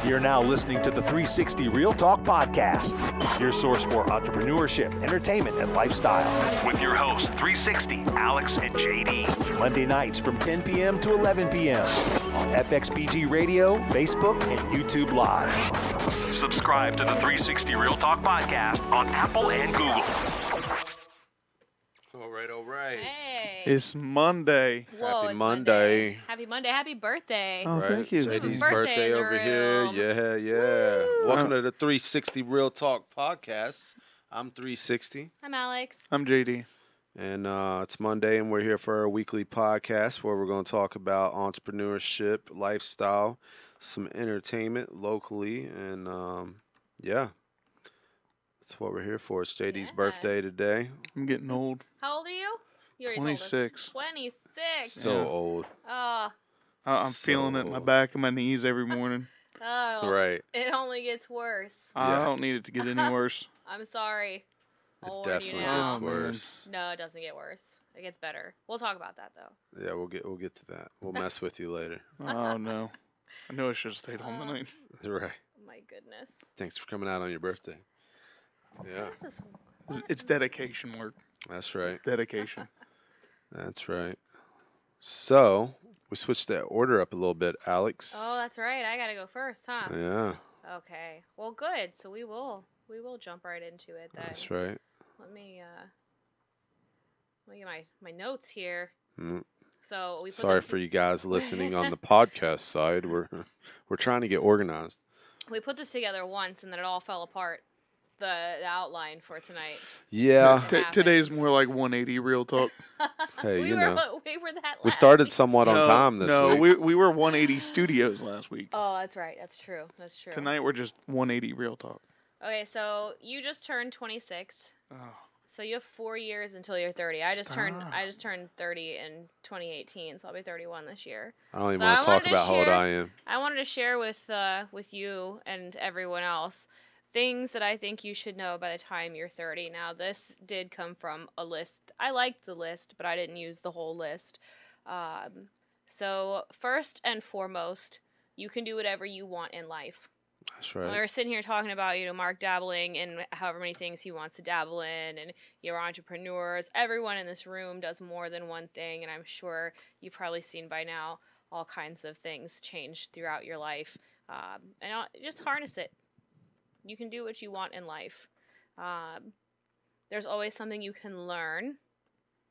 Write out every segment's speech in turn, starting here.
You're now listening to the 360 Real Talk Podcast, your source for entrepreneurship, entertainment, and lifestyle. With your hosts, 360, Alex and JD. Monday nights from 10 p.m. to 11 p.m. on FXBG Radio, Facebook, and YouTube Live. Subscribe to the 360 Real Talk Podcast on Apple and Google. All right. Hey. It's Monday. Whoa, Happy it's Monday. Happy Monday. Happy birthday. Oh, Right. thank you. JD's Birthday birthday in the over here. room. Yeah. Woo. Welcome to the 360 Real Talk Podcast. I'm 360, I'm Alex. I'm JD. and it's Monday, and we're here for our weekly podcast where we're going to talk about entrepreneurship, lifestyle, some entertainment locally, and yeah, that's what we're here for. It's JD's Yeah. birthday today. I'm getting old. How old are you? You already told us. 26. 26. So Yeah. old. Oh. I'm feeling it in my So- back and my knees every morning. Oh. Right. It only gets worse. I Yeah. don't need it to get any worse. I'm sorry. I'll It warn you definitely now. gets Oh, man. worse. No, it doesn't get worse. It gets better. We'll talk about that though. Yeah, we'll get to that. We'll mess with you later. Oh, no. I knew I should have stayed home tonight. Right. Oh my goodness. Thanks for coming out on your birthday. Yeah, This is It's dedication work. that's right. Dedication. That's right. So we switched that order up a little bit, Alex. Oh, that's right. I gotta go first, huh? Yeah, Okay. Well, good. So we will jump right into it then. that's right. Let me get my notes here. Mm. So we put Sorry this, for you guys listening on the podcast side. We're trying to get organized. we put this together once and then it all fell apart. The outline for tonight. Yeah. T- Today's happens. more like 180 real talk. Hey, we you were know. we were that. We last started week. somewhat on time this no, week. we were 180 studios last week. Oh, that's right. That's true. That's true. Tonight we're just 180 real talk. Okay, so you just turned 26. Oh, So you have 4 years until you're 30. I just turned Stop. 30 in 2018, so I'll be 31 this year. I don't even So want I to talk wanted to about how old share- I am. I wanted to share with you and everyone else things that I think you should know by the time you're 30. Now, this did come from a list. I liked the list, but I didn't use the whole list. So first and foremost, you can do whatever you want in life. That's We right. were sitting here talking about, Mark dabbling in however many things he wants to dabble in, and you're entrepreneurs. Everyone in this room does more than one thing, and I'm sure you've probably seen by now all kinds of things change throughout your life. Just harness it. You can do what you want in life. There's always something you can learn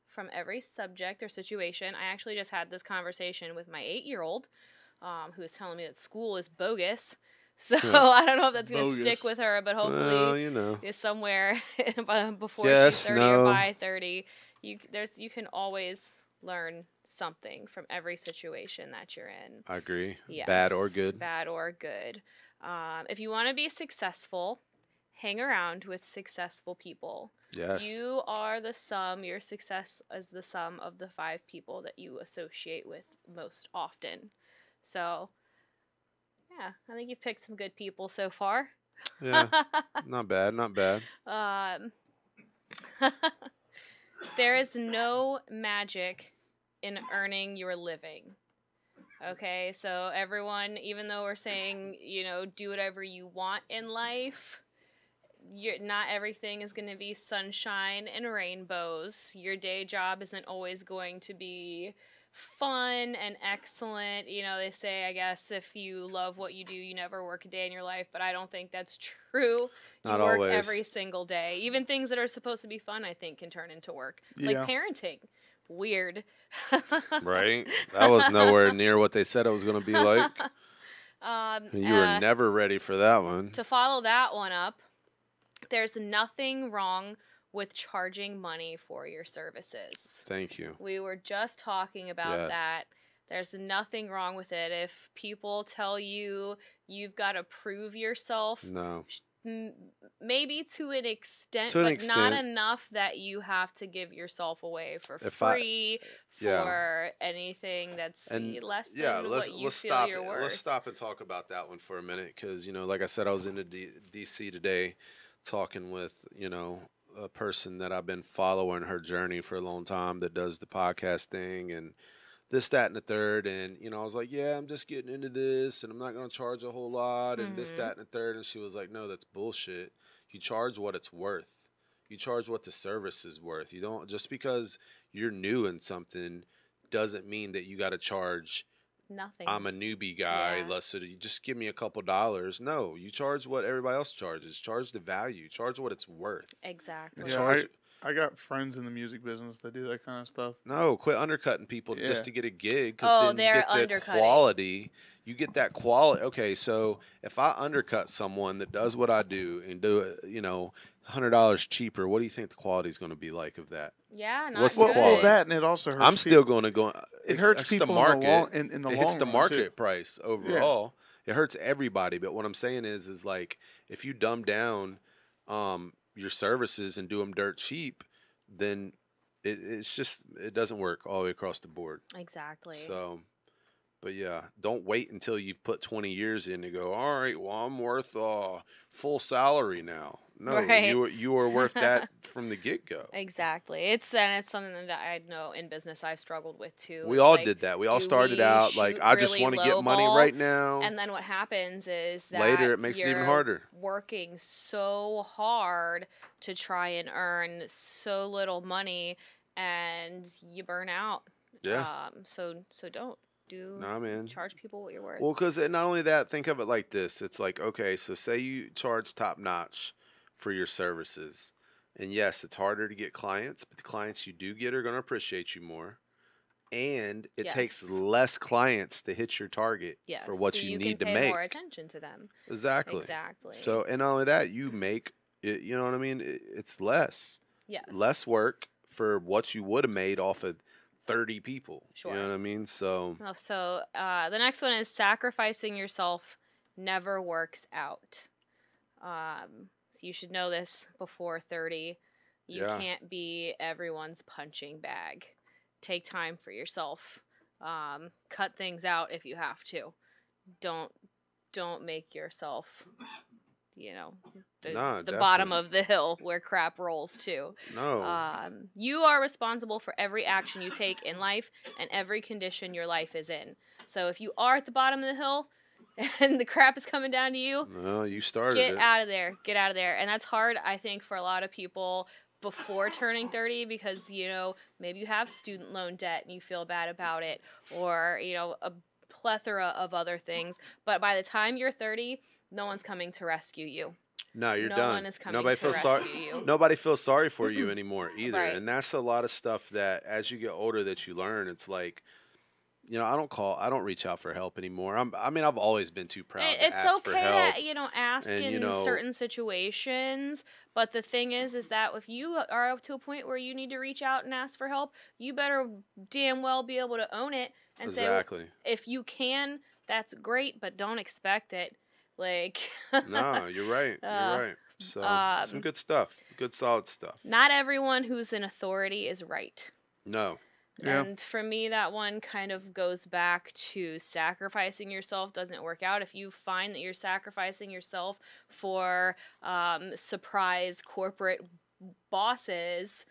from every subject or situation. I actually just had this conversation with my 8-year-old, who was telling me that school is bogus. So I don't know if that's going to stick Bogus. with her, but hopefully Well, you know. is somewhere before Yes, she's 30 no. or by 30. You can always learn something from every situation that you're in. I agree. Yes, Bad or good. Bad or good. If you want to be successful, hang around with successful people. Yes. You are the sum, your success is the sum of the 5 people that you associate with most often. So, yeah, I think you've picked some good people so far. Yeah. Not bad. Not bad. There is no magic in earning your living. Okay, so everyone, even though we're saying, do whatever you want in life, not everything is going to be sunshine and rainbows. Your day job isn't always going to be fun and excellent. They say, I guess, if you love what you do, you never work a day in your life, but I don't think that's true. You Not work always. every single day. Even things that are supposed to be fun, I think, can turn into work. Like Yeah. parenting. Weird. Right? That was nowhere near what they said it was going to be like. You were never ready for that one. To follow that one up, there's nothing wrong with charging money for your services. Thank you. We were just talking about Yes. that. There's nothing wrong with it. If people tell you you've got to prove yourself, No. maybe to an extent, To an but not extent. enough that you have to give yourself away for If I- free yeah. for anything that's And, less than Yeah, what you let's feel stop. you're worth. Let's stop and talk about that one for a minute, because like I said, I was in DC today, talking with a person that I've been following her journey for a long time that does the podcast thing, and this, that, and the third. And, you know, I was like, yeah, I'm just getting into this and I'm not going to charge a whole lot and this, that, and the third. And she was like, no, that's bullshit. You charge what it's worth. You charge what the service is worth. You don't, just because you're new in something doesn't mean that you got to charge. Nothing. I'm a newbie guy. Yeah. So you just give me a couple dollars. No, you charge what everybody else charges. Charge the value. Charge what it's worth. Exactly. And Yeah, charge. I got friends in the music business that do that kind of stuff. No, quit undercutting people Yeah. just to get a gig. Because Oh, then they're you get the undercutting. quality. You get that quality. Okay, so if I undercut someone that does what I do and do it, you know, $100 cheaper, what do you think the quality is going to be like of that? Yeah, not What's the good. quality? Well, that and it also hurts. I'm still going to go. It hurts it's people the market. in the long, in the It long hits the run, market too. price overall. It hurts everybody. But what I'm saying is like if you dumb down your services and do them dirt cheap, then it's just it doesn't work all the way across the board. Exactly. So, but yeah, don't wait until you've put 20 years in to go. All right, well I'm worth full salary now. No, Right. you are worth that from the get go. Exactly. It's something that I know in business I've struggled with too. We is, all like, did that. We all do started we out like, shoot I just really want to get money lowball? right now. And then what happens is that Later, it makes it even you're harder. working so hard to try and earn so little money, and you burn out. Yeah. So don't Nah, man. charge people what you're worth. Well, because not only that, think of it like this. It's like, okay, so say you charge top notch for your services. And yes, it's harder to get clients, but the clients you do get are going to appreciate you more. And it takes Yes. less clients to hit your target yes. for what so you you need can to pay make. more attention to them. Exactly. Exactly. So, and not only that, you make it, you know what I mean? It's less. yes. Less work for what you would have made off of 30 people. Sure. You know what I mean? So, Oh, so the next one is sacrificing yourself never works out. So you should know this before 30. You Yeah. can't be everyone's punching bag. Take time for yourself. Cut things out if you have to. Don't make yourself, you know, the Nah, bottom definitely. of the hill where crap rolls to. no. You are responsible for every action you take in life and every condition your life is in. So if you are at the bottom of the hill and the crap is coming down to you, No, you started get it. out of there. Get out of there. And that's hard, I think, for a lot of people before turning 30 because, you know, maybe you have student loan debt and you feel bad about it, or, you know, a plethora of other things. But by the time you're 30, no one's coming to rescue you. No, you're no done. one is coming Nobody to feels rescue sorry. you. Nobody feels sorry for you anymore either. Right. And that's a lot of stuff that as you get older that you learn. It's like, you know, I don't reach out for help anymore. I've always been too proud to It's ask for okay help. to, you know, ask And, in you know- certain situations, but the thing is that if you are up to a point where you need to reach out and ask for help, you better damn well be able to own it and say, Exactly. if you can, that's great, but don't expect it. Like, No, you're right. You're right. So some good stuff. Good solid stuff. not everyone who's in authority is right. No. Yeah. And for me, that one kind of goes back to sacrificing yourself doesn't work out. If you find that you're sacrificing yourself for surprise corporate bosses,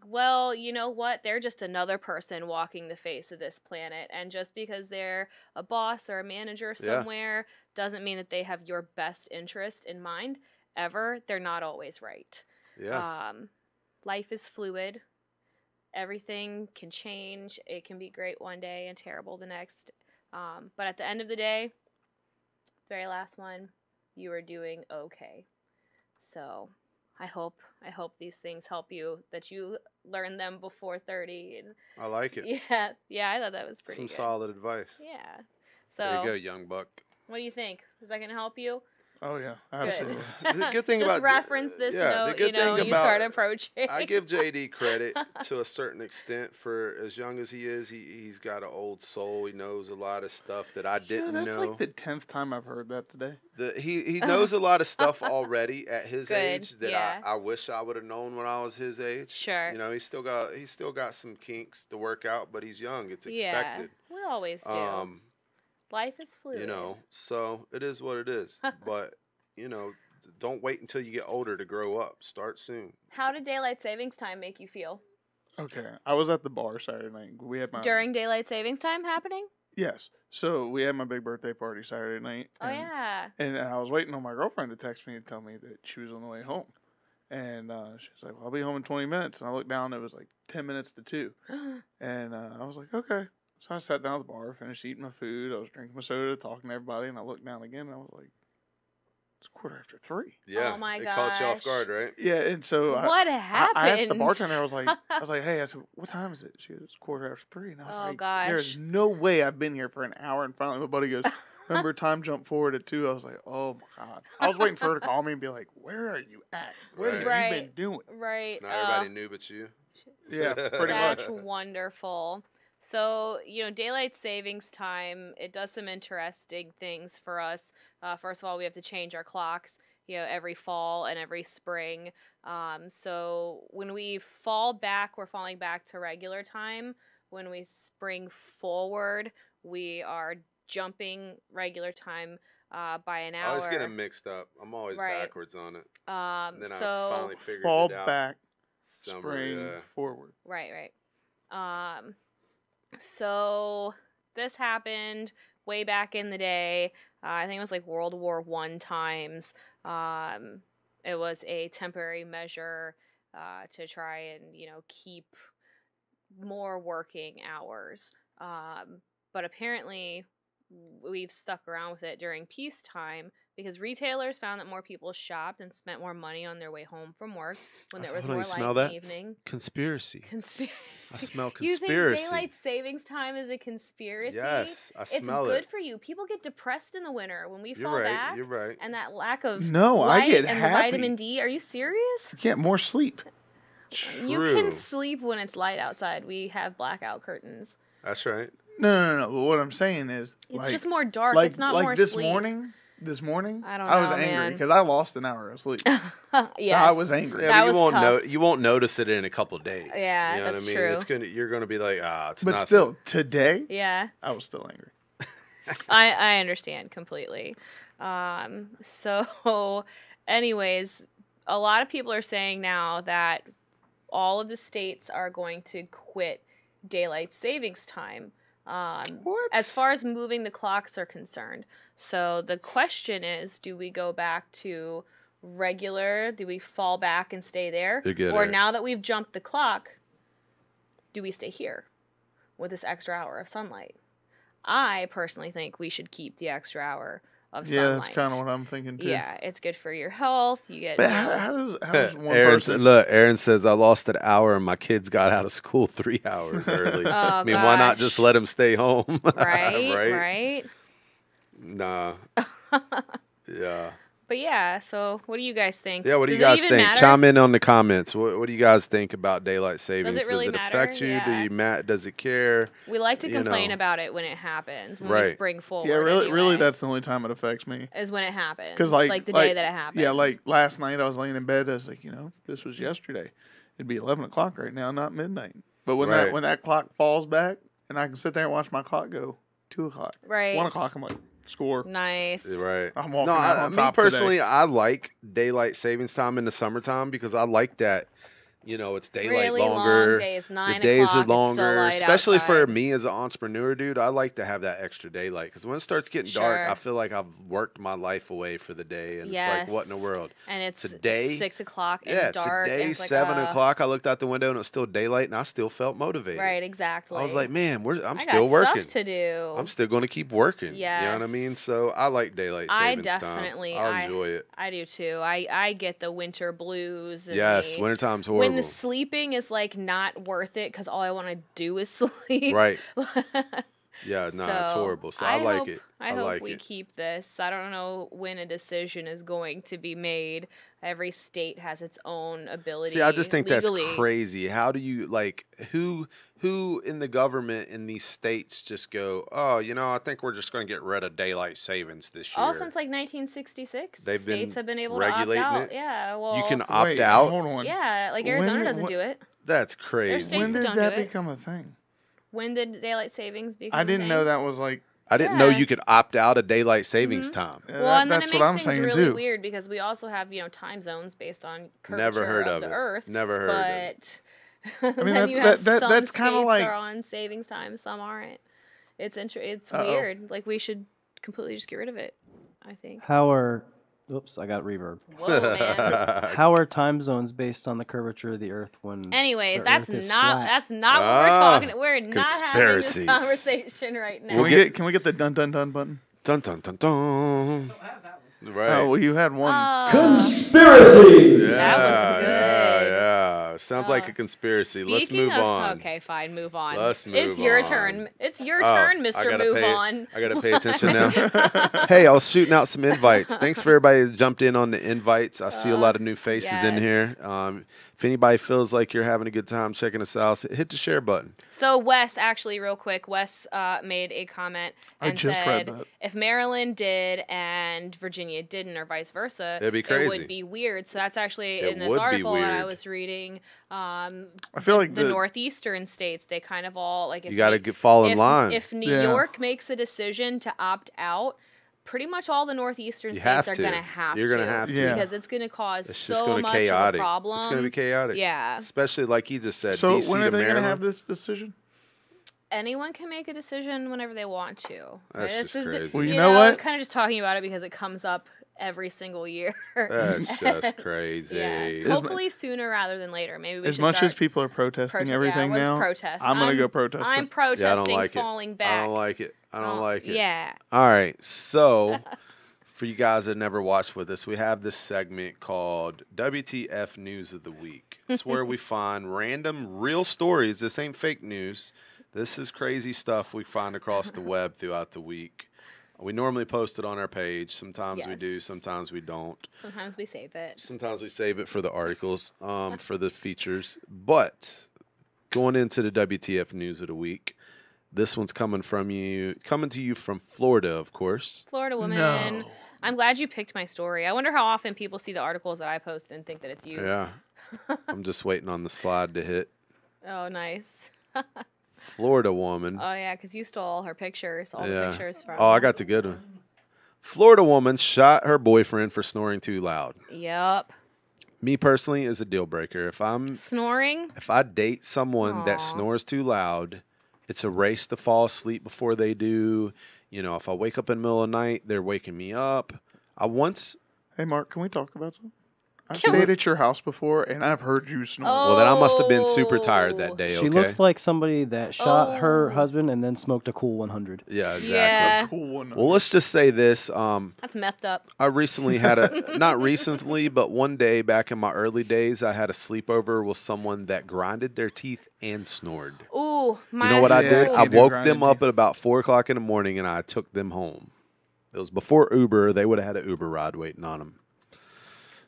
well, you know what? They're just another person walking the face of this planet. And just because they're a boss or a manager Yeah. somewhere doesn't mean that they have your best interest in mind ever. They're not always right. Yeah. Life is fluid. Everything can change. It can be great one day and terrible the next. But at the end of the day, very last one, you are doing okay. So I hope these things help you, that you learn them before 30. And I like it. yeah, I thought that was pretty Some good. solid advice. Yeah. There you So go, young buck. what do you think? Is that gonna help you? Oh yeah, Good. absolutely. The good thing Just about reference this yeah, the note, good you know, thing you start about- approaching. I give JD credit to a certain extent for as young as he is. He's got an old soul. He knows a lot of stuff that I didn't That's know. like the 10th time I've heard that today. He knows a lot of stuff already at his Good, age that yeah. I wish I would have known when I was his age. Sure. You know, he's still got some kinks to work out, but he's young. It's Yeah, expected. we always do. Life is fluid. You know, so it is what it is. But, you know, don't wait until you get older to grow up. Start soon. How did daylight savings time make you feel? Okay, I was at the bar Saturday night. We had my During daylight savings time happening? yes. So we had my big birthday party Saturday night. Oh yeah. And I was waiting on my girlfriend to text me and tell me that she was on the way home. And she was like, well, I'll be home in 20 minutes. And I looked down, it was like 10 minutes to 2. And I was like, okay. So I sat down at the bar, finished eating my food. I was drinking my soda, talking to everybody. And I looked down again, and I was like, it's 3:15. Yeah. Oh my It caught you off gosh. guard, right? Yeah, and so What I happened? asked the bartender, I was like, hey, I said, what time is it? She was 3:15. And I was Oh, like, gosh. there's no way I've been here for an hour. And finally my buddy goes, remember time jump forward at 2? I was like, oh my God. I was waiting for her to call me and be like, where are you at? What have Right. you been doing? Right. Not everybody knew but you. Yeah, pretty That's much. wonderful. So, daylight savings time, it does some interesting things for us. First of all, we have to change our clocks, every fall and every spring. So when we fall back, we're falling back to regular time. When we spring forward, we are jumping regular time by an I hour. always get them mixed up. I'm always Right. backwards on it. Um, And then so I finally figured Fall it out. back, Summer, spring, yeah. forward. Right. So this happened way back in the day. I think it was like World War I times. It was a temporary measure to try and keep more working hours. But apparently we've stuck around with it during peacetime because retailers found that more people shopped and spent more money on their way home from work when there was Hold on, more you light smell in the that? evening. Conspiracy. Conspiracy. I smell You conspiracy. think daylight savings time is a conspiracy? Yes, I It's smell good it. for you. People get depressed in the winter when we You're fall right. back. You're right. And that lack of No, I light get and happy. the vitamin D. Are you serious? Get more sleep. You True. can sleep when it's light outside. We have blackout curtains. That's right. No. But what I'm saying is, It's just more dark. like, it's not like more this sleep. morning. This morning, I don't I was know, angry man. because I lost an hour of sleep. Yes. So I was angry. Yeah, That but was you won't tough. you won't notice it in a couple days. Yeah, you know that's what I mean? true. You're gonna be like, it's But nothing. still, today, Yeah. I was still angry. I understand completely. So, anyways, a lot of people are saying now that all of the states are going to quit daylight savings time. What? As far as moving the clocks are concerned. So the question is, do we go back to regular? Do we fall back and stay there? You're good, Or Eric. now that we've jumped the clock, do we stay here with this extra hour of sunlight? I personally think we should keep the extra hour of Yeah, sunlight. that's kind of what I'm thinking too. Yeah, it's good for your health. You get But how does one Aaron, person? Aaron says I lost an hour and my kids got out of school 3 hours early. Oh, I mean, why not gosh. just let them stay home? right. Nah. Yeah. But yeah, so what do you guys think? Yeah, what do you Does it guys even think? matter? Chime in on the comments. What do you guys think about daylight savings? really Does it matter? affect you? Do Yeah. you does it care? We like to you complain know. about it when it happens, when we Right. spring forward. Yeah, really, anyway, that's the only time it affects me. is when it happens. 'Cause, the day that it happens. Yeah, like last night I was laying in bed. I was like, this was yesterday. It'd be 11 o'clock right now, not midnight. But when Right. that clock falls back, and I can sit there and watch my clock go 2 o'clock, right. 1 o'clock, I'm like, score. Nice. Right. I'm walking No, out on me top personally, today. I like daylight savings time in the summertime because I like that. It's daylight Really longer. long days, 9 The days are o'clock, it's still longer, light especially for outside. me as an entrepreneur, dude. I like to have that extra daylight because when it starts getting dark, Sure. I feel like I've worked my life away for the day, and it's like, what in the Yes. world? And it's Today- 6 o'clock and Yeah, dark. and today it's like, 7 o'clock. I looked out the window and it was still daylight, and I still felt motivated. Right, exactly. I was like, man, I'm I still got working. stuff to do. I'm still going to keep working. You know what I mean? Yes. So I like daylight I savings definitely- time. I enjoy it. I do too. I get the winter blues. And Yes, the- wintertime's horrible. when the sleeping is like not worth it because all I want to do is sleep. Right. Yeah, it's So, horrible. So I like hope, it. I hope like we it. keep this. I don't know when a decision is going to be made. Every state has its own ability. See, I just think legally. that's crazy. How do you who in the government in these states just go, oh, I think we're just going to get rid of daylight savings this year. All since like 1966, They've been states have been able regulating to opt out. it? Yeah, well, You can opt Wait, out. Hold on. Yeah, like When Arizona did- doesn't what- do it. That's crazy. states When that did don't that do it. become a thing? When did daylight savings become? I a didn't know thing? that was like. I didn't know Yeah. you could opt out of daylight savings Mhm. time. Well, and then that's it what makes I'm things saying really too. weird because we also have time zones based on curvature Never heard of the it. Earth. Never heard of it. But Then that's- you have that- some that's kinda states like- are on savings time, some aren't. It's Uh-oh. weird. Like we should completely just get rid of it, I think. How are... Oops, I got reverb. Whoa, man. How are time zones based on the curvature of the Earth when... Anyways, The that's Earth is not flat. what we're talking. We're not having this conspiracies. conversation right now. Can we get the dun dun dun button? Dun dun dun dun. Right. Oh, well, you had one. Conspiracy! yeah, That was good. yeah. Sounds like a conspiracy. Let's Speaking move of, on. Okay, fine, move on. Let's move It's your on. turn. It's your Oh, turn, I Mr. gotta Move pay- On. I gotta pay attention now. Hey, I was shooting out some invites. Thanks for everybody that jumped in on the invites. I see a lot of new faces in here. If anybody feels like you're having a good time checking us out, hit the share button. So Wes, actually, real quick, Wes made a comment I and just read said that. if Maryland did and Virginia didn't, or vice versa, It'd be it crazy. would be weird. So that's actually It in this would be article that I weird. was reading. I feel like the northeastern states, they kind of all like. If You got they- to fall in if, line. If New Yeah. York makes a decision to opt out, pretty much all the northeastern You states have are to. going to have You're to. gonna have to. Yeah. Because it's going to cause It's just so going to much chaotic. of a problem. It's going to be chaotic. Yeah. Especially like you just said. So DC when are to they going to Maryland. have this decision? Anyone can make a decision whenever they want to. That's This just is, crazy. Well, you know what? I'm kind of just talking about it because it comes up every single year. That's just crazy. Yeah. mu- Hopefully sooner rather than later. Maybe we As should much start as people are protesting yeah, everything let's now, protest. I'm going to go protest I'm it. protesting Yeah, I don't like it. falling back. I don't like it. I don't like it. Yeah. All right. So, for you guys that never watched with us, we have this segment called WTF News of the Week. It's where we find random real stories. This ain't fake news. This is crazy stuff we find across the web throughout the week. We normally post it on our page. Sometimes we do, Yes. sometimes we don't. Sometimes we save it. Sometimes we save it for the articles, for the features. But going into the WTF News of the Week, this one's coming to you from Florida, of course. Florida woman. No. I'm glad you picked my story. I wonder how often people see the articles that I post and think that it's you. Yeah. I'm just waiting on the slide to hit. Oh, nice. Florida woman. Oh, yeah, because you stole all her pictures, all the Yeah. pictures from. Oh, I got the good one. Florida woman shot her boyfriend for snoring too loud. Yep. Me personally is a deal breaker. If Snoring? I date someone that Aw. snores too loud, it's a race to fall asleep before they do. You know, if I wake up in the middle of the night, they're waking me up. Hey, Mark, can we talk about something? I've Can stayed at your house before, and I've heard you snore. Well, then I must have been super tired Oh. that day. She okay? looks like somebody that shot her Oh. husband and then smoked a Cool 100. Yeah, exactly. Yeah. Cool one. Well, let's just say this. That's methed up. I recently had not recently, but one day back in my early days, I had a sleepover with someone that grinded their teeth and snored. Ooh, my. You know what I Yeah, did? I I can't do woke grinded them up teeth. at about 4 o'clock in the morning and I took them home. It was before Uber. They would have had an Uber ride waiting on them.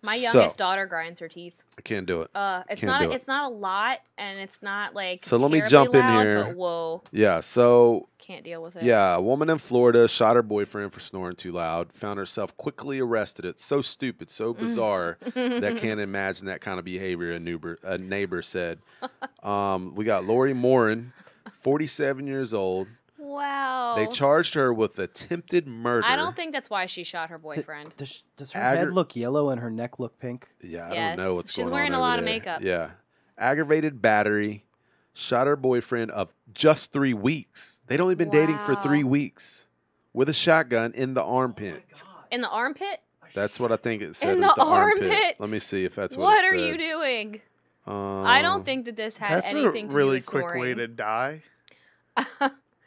My So, youngest daughter grinds her teeth. I can't do it. It's Can't not. do it. It's not a lot, and it's not like. So let me terribly jump in loud, here. But whoa, Yeah, so can't deal with it. yeah, a woman in Florida shot her boyfriend for snoring too loud, found herself quickly arrested. It's so stupid, so bizarre that can't imagine that kind of behavior, a neighbor said. We got Lori Morin, 47 years old. Wow. They charged her with attempted murder. I don't think that's why she shot her boyfriend. Does her Aggra- head look yellow and her neck look pink? Yeah, I Yes. don't know what's She's going on. wearing a over lot of there. makeup. Yeah. Aggravated battery, shot her boyfriend of just 3 weeks. They'd only been dating for 3 Wow. weeks with a shotgun in the armpit. In the armpit? That's what I think it said. In it was the the armpit. armpit? Let me see if that's what, What it are said. you doing? I don't think that this had That's a anything to really do with quick snoring. way to die.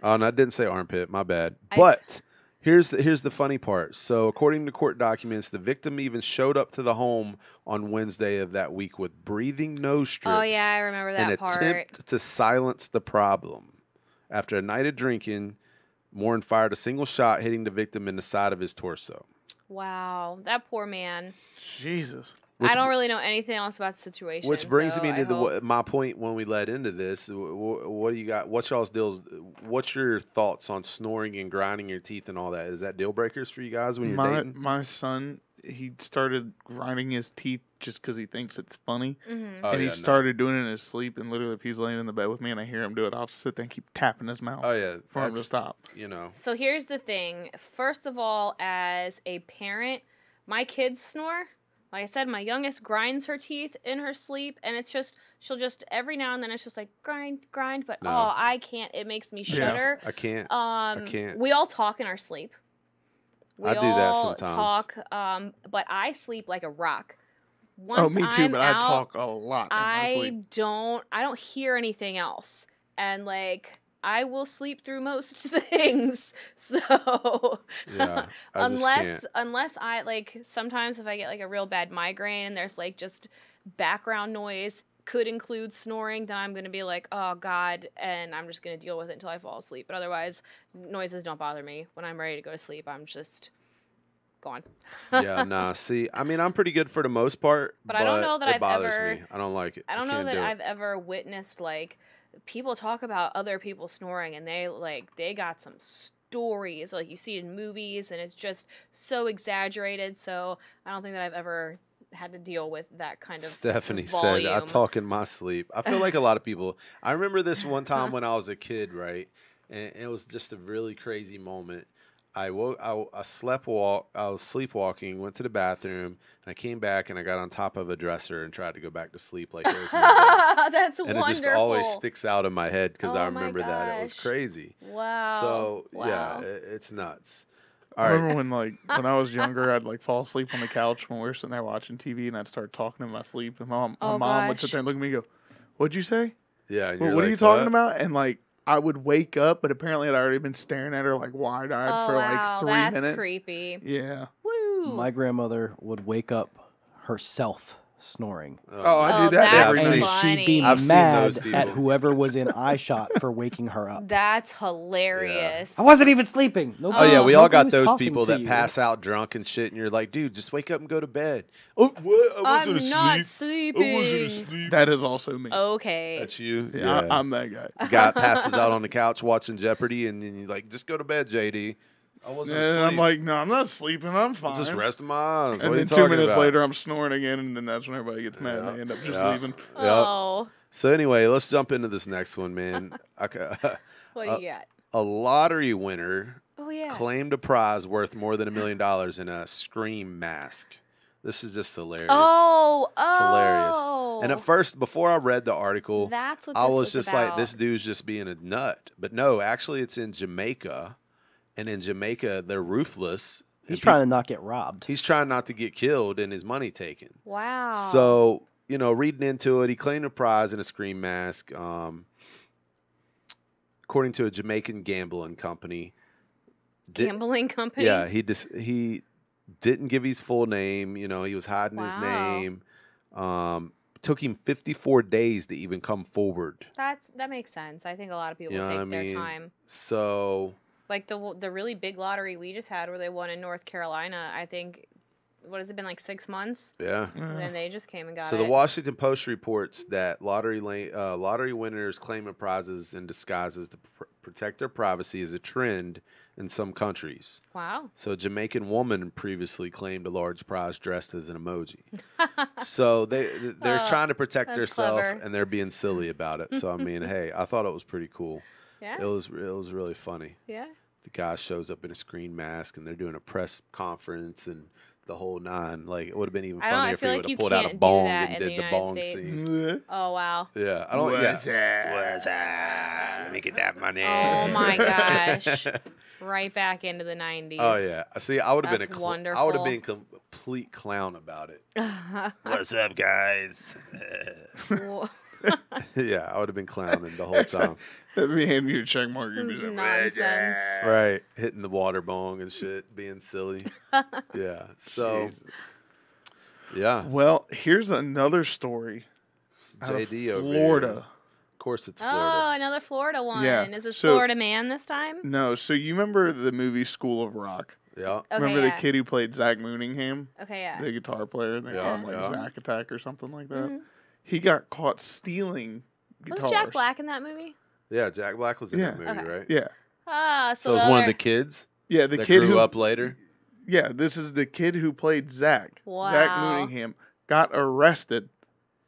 Oh, no, I didn't say armpit. My bad. I- But here's the funny part. So, according to court documents, the victim even showed up to the home on Wednesday of that week with breathing nose strips. Oh yeah, I remember An that part. attempt to silence the problem. After a night of drinking, Morin fired a single shot, hitting the victim in the side of his torso. Wow, that poor man. Jesus. Which- I don't really know anything else about the situation. Which brings so me I to hope- my point when we led into this. What do you got? What's y'all's deals? What's your thoughts on snoring and grinding your teeth and all that? Is that deal breakers for you guys when you're dating? My son, he started grinding his teeth just because he thinks it's funny. Mhm. Oh, And he yeah, no. started doing it in his sleep. And literally, if he's laying in the bed with me and I hear him do it, I'll sit there and keep tapping his mouth Oh yeah, for him to that's- stop. You know, So here's the thing. First of all, as a parent, my kids snore, Like I said, my youngest grinds her teeth in her sleep, and it's just she'll just every now and then it's just like grind. But No. I can't. It makes me Yeah. shudder. I can't. can't. We all talk in our sleep. We I do that all sometimes. talk, but I sleep like a rock. Once me too, I'm but out, I talk a lot in my sleep. I don't hear anything else. And like I will sleep through most things. So Yeah. I just can't. unless I like sometimes if I get like a real bad migraine and there's like just background noise could include snoring, then I'm going to be like, "Oh god," and I'm just going to deal with it until I fall asleep. But otherwise, noises don't bother me. When I'm ready to go to sleep, I'm just gone. Yeah, nah. See, I mean, I'm pretty good for the most part, But I don't know that it I've bothers ever- me. I don't like it. I don't know can't that do it. I've ever witnessed like people talk about other people snoring and they got some stories like you see in movies and it's just so exaggerated. So I don't think that I've ever had to deal with that kind of Stephanie volume. said, I talk in my sleep. I feel like a lot of people. I remember this one time when I was a kid, right? And it was just a really crazy moment. I was sleepwalking, went to the bathroom, and I came back and I got on top of a dresser and tried to go back to sleep like it was my day. That's And wonderful. it just always sticks out in my head because Oh I my remember that. It was gosh. crazy. Wow. So, wow. yeah, it's nuts. I All right. remember when I was younger, I'd like fall asleep on the couch when we were sitting there watching TV, and I'd start talking in my sleep, and my Oh, mom would sit gosh. there and look at me and go, "What'd you say? Yeah. And What you're are like, you talking "What?" about?" And like I would wake up, but apparently I'd already been staring at her like wide-eyed Oh, for wow. like 3 That's minutes. creepy. Yeah. Woo. My grandmother would wake up herself snoring. Oh, I Oh, do that that's every And night. she'd be I've seen mad those people. at whoever was in eye shot for waking her up. That's hilarious. I wasn't even sleeping. Oh yeah, we all nobody got was those talking people to that you. pass out drunk and shit, and you're like, dude, just wake up and go to bed. Oh, what? I wasn't I'm not asleep. sleeping. I wasn't asleep. That is also me. Okay. That's you. Yeah, I'm that guy. The guy passes out on the couch watching Jeopardy, and then you're like, just go to bed, JD. I wasn't And asleep. I'm like, no, I'm not sleeping. I'm fine. I'm just resting my eyes. What And are you then 2 talking minutes about? later, I'm snoring again, and then that's when everybody gets mad, and they end up just leaving. Yep. Oh, So anyway, let's jump into this next one, man. Okay. what do you got? A lottery winner Oh yeah. claimed a prize worth more than $1 million in a Scream mask. This is just hilarious. Oh, It's hilarious. oh. And at first, before I read the article, That's what I this was just about. like, this dude's just being a nut. But no, actually, it's in Jamaica. And in Jamaica, they're ruthless. He's trying to not get robbed. He's trying not to get killed and his money taken. Wow. So, reading into it, he claimed a prize in a Scream mask. According to a Jamaican gambling company. Gambling company. Yeah, he didn't give his full name. He was hiding his Wow. name. Took him 54 days to even come forward. that makes sense. I think a lot of people You know take what I their mean? time. So, Like the really big lottery we just had where they won in North Carolina. I think what has it been like 6 months? yeah. And then they just came and got So it. the Washington Post reports that lottery winners claiming prizes in disguises to protect their privacy is a trend in some countries. Wow. So a Jamaican woman previously claimed a large prize dressed as an emoji. So they're Oh, trying to protect that's themselves clever. and they're being silly about it. So I mean, hey, I thought it was pretty cool. Yeah. It was really funny. Yeah. The guy shows up in a screen mask and they're doing a press conference and the whole nine. Like it would have been even I don't- I funnier if he feel like would you have pulled out a can't do bong that and in the did the United bong States. scene. Oh wow. Yeah, I don't. Yeah. What's that? What's that? Let me get that money. Oh my gosh. Right back into the 90s. Oh yeah. See, I would have been That's I would have wonderful. been complete clown about it. Yeah. What's up, guys? Yeah, I would have been clowning the whole time. That'd be handing you a check mark. You'd be This like, is "What's nonsense. that?" Right, hitting the water bong and shit, being silly. Yeah. So, Jesus. yeah. Well, here's another story out of JD over Florida. here. Of course, it's Oh, Florida. another Florida one. Yeah, Is this so- Florida Man this time? No, so you remember the movie School of Rock? Yeah. Okay, Remember yeah. the kid who played Zach Mooningham, Okay, yeah. the guitar player? They Yeah, called him like yeah. Zack Attack or something like that. Mhm. He got caught stealing guitars. Was Jack Black in that movie? Yeah, Jack Black was in that Yeah. movie, Okay. right? Yeah, Ah, So it was one of the kids yeah. The that kid grew who up later. Yeah, this is the kid who played Zach. Zach Wow. Mooningham got arrested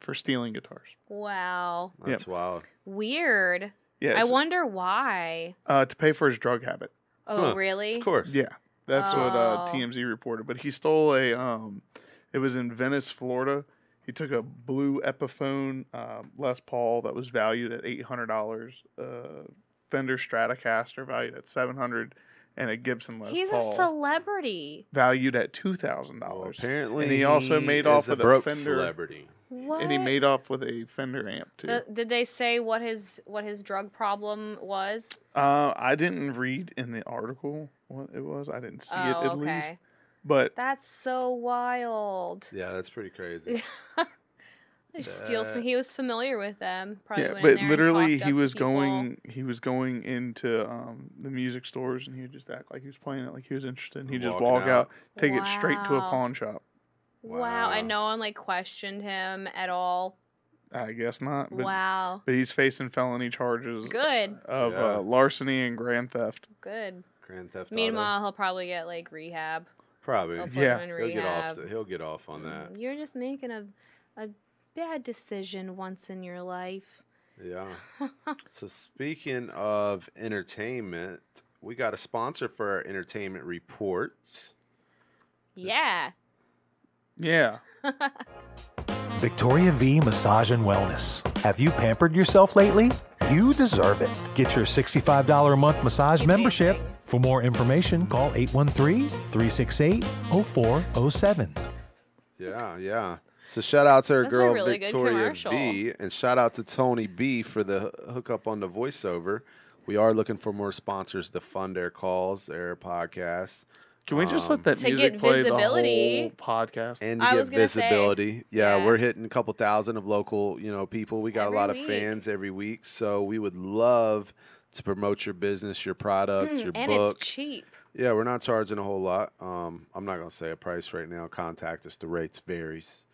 for stealing guitars. Wow. That's wild. Weird. Yeah, I wonder why. to pay for his drug habit. Oh, Huh. really? Of course. Yeah, that's what Oh. TMZ reported. But he stole a It was in Venice, Florida. He took a blue Epiphone Les Paul that was valued at $800, Fender Stratocaster valued at $700, and a Gibson Les He's Paul a celebrity. valued at $2,000. Well, apparently, and he also made off is with a broke Fender celebrity. What? And he made off with a Fender amp too. Did they say what his drug problem was? I didn't read in the article what it was. I didn't see it at least. But That's so wild. Yeah, that's pretty crazy. They steal some. He was familiar with them. Probably yeah, went but in there literally and talked he up was people. going into the music stores, and he would just act like he was playing it, like he was interested, and he'd just Walking walk out. out, take it straight to a Wow. pawn shop. Wow, and no one questioned him at all. I guess not. But, Wow, but he's facing felony charges good, of Yeah. larceny and grand theft. good. Grand Theft Auto. Meanwhile, he'll probably get rehab. Probably. They'll put Yeah. him in He'll get off. rehab. He'll get off on that. You're just making a bad decision once in your life. Yeah. So speaking of entertainment, we got a sponsor for our entertainment reports. Yeah. Yeah. Victoria V Massage and Wellness. Have you pampered yourself lately? You deserve it. Get your $65 a month massage membership. For more information, call 813-368-0407. Yeah. So shout out to our That's a girl really good Victoria commercial. V, and shout out to Tony B for the hookup on the voiceover. We are looking for more sponsors to fund their calls, their podcasts, Can we just let that To music get play visibility. the whole podcast? and to I get was gonna say, visibility. Yeah, yeah. we're hitting a couple thousand of local, people. We got Every a lot of week. fans every week, so we would love to promote your business, your product, your and book. it's cheap. Yeah, we're not charging a whole lot. I'm not gonna say a price right now. Contact us. The rates varies.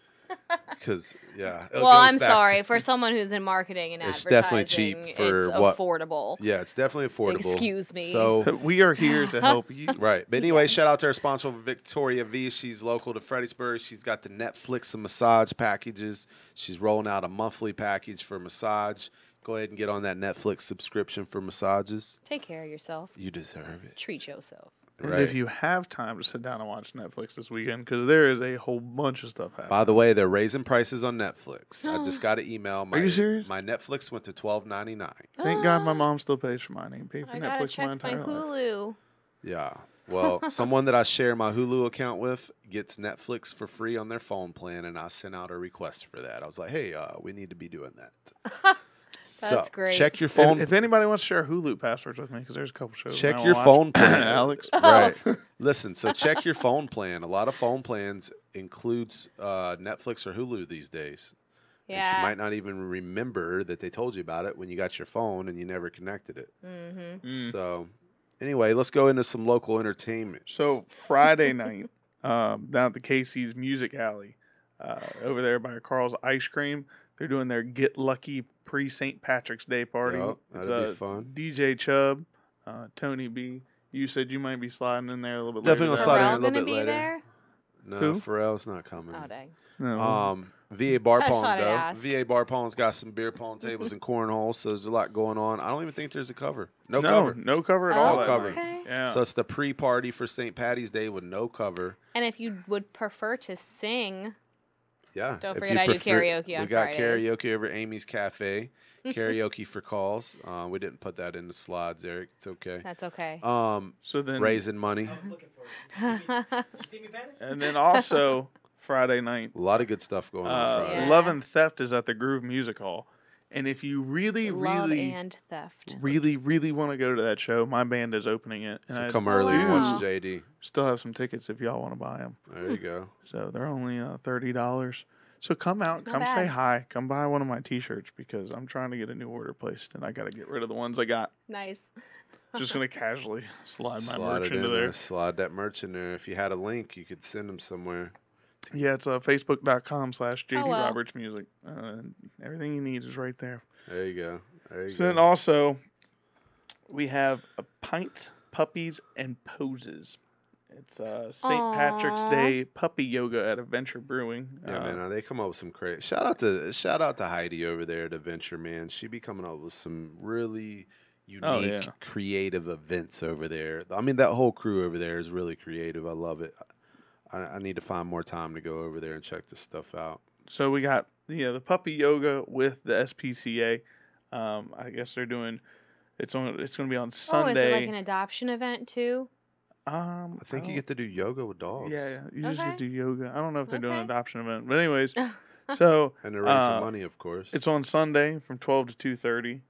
Because it Well, goes I'm back sorry to- for someone who's in marketing and It's advertising. definitely cheap for it's what- affordable. Yeah, it's definitely affordable. Excuse me. So We are here to help you. right, but anyway, shout out to our sponsor Victoria V. She's local to Fredericksburg. She's got the Netflix and massage packages. She's rolling out a monthly package for massage. Go ahead and get on that Netflix subscription for massages. Take care of yourself. You deserve it. Treat yourself. And Right. if you have time to sit down and watch Netflix this weekend, because there is a whole bunch of stuff happening. By the way, they're raising prices on Netflix. I just got an email. Are you serious? My Netflix went to $12.99. Thank God my mom still pays for mine. I ain't paid for I gotta Netflix check my entire life. Hulu. Yeah. Well, someone that I share my Hulu account with gets Netflix for free on their phone plan, and I sent out a request for that. I was like, hey, we need to be doing that. That's so, great. Check your phone. If anybody wants to share Hulu passwords with me, because there's a couple shows. Check I your wanna phone watch. plan, Alex. Right. Listen, so check your phone plan. A lot of phone plans includes Netflix or Hulu these days. And Yeah. you might not even remember that they told you about it when you got your phone and you never connected it. Mm-hmm. Mm. So, anyway, let's go into some local entertainment. So Friday night, down at the Casey's Music Alley, over there by Carl's Ice Cream, they're doing their Get Lucky pre-St. Patrick's Day party. Yup, It's, that'd be fun. DJ Chubb, Tony B. You said you might be sliding in there a little bit Definitely later. gonna slide in a Pharrell little gonna bit be later. there? No, Who? Pharrell's not coming. Oh dang. No. VA Bar I just Pong thought I'd though. ask. VA Bar Pong's got some beer pong tables and cornholes, so there's a lot going on. I don't even think there's a cover. No cover. No cover at all. Oh, that cover. night. okay. Yeah. So it's the pre-party for St. Patty's Day with no cover. And if you would prefer to sing, Yeah. Don't if forget you I do prefer- karaoke on We got Fridays. karaoke over Amy's Cafe. Karaoke for calls. We didn't put that in the slides, Eric. It's okay. that's okay. so then, Raising money. and then also Friday night, A lot of good stuff going on Friday. Yeah. Love and Theft is at the Groove Music Hall. And if you really, Love really, and theft. really, really want to go to that show, my band is opening it. And So I come early and wow. watch JD. still have some tickets if y'all want to buy them. There you go. So they're only $30. So come out, Not come say bad. hi, come buy one of my T-shirts because I'm trying to get a new order placed and I got to get rid of the ones I got. Nice. Just gonna casually slide my Slide merch it into in there. Slide that merch in there. If you had a link, you could send them somewhere. Yeah, it's facebook.com/JD Oh, well. Roberts Music. Everything you need is right there. There you go. There you So then go. also, we have a Pints, Puppies, and Poses. It's St. Patrick's Aw. Day puppy yoga at Adventure Brewing. Yeah, man, they come up with some crazy. Shout out to Heidi over there at Adventure, man. She be coming up with some really unique, Oh, yeah. creative events over there. I mean, that whole crew over there is really creative. I love it. I need to find more time to go over there and check this stuff out. So we got the puppy yoga with the SPCA. I guess they're doing. It's going to be on Sunday. Oh, is it like an adoption event too? I think you get to do yoga with dogs. Yeah, you just Okay. get to do yoga. I don't know if they're doing an Okay. adoption event, but anyways, so And they're raising money, of course. it's on Sunday from 12 to 2:30,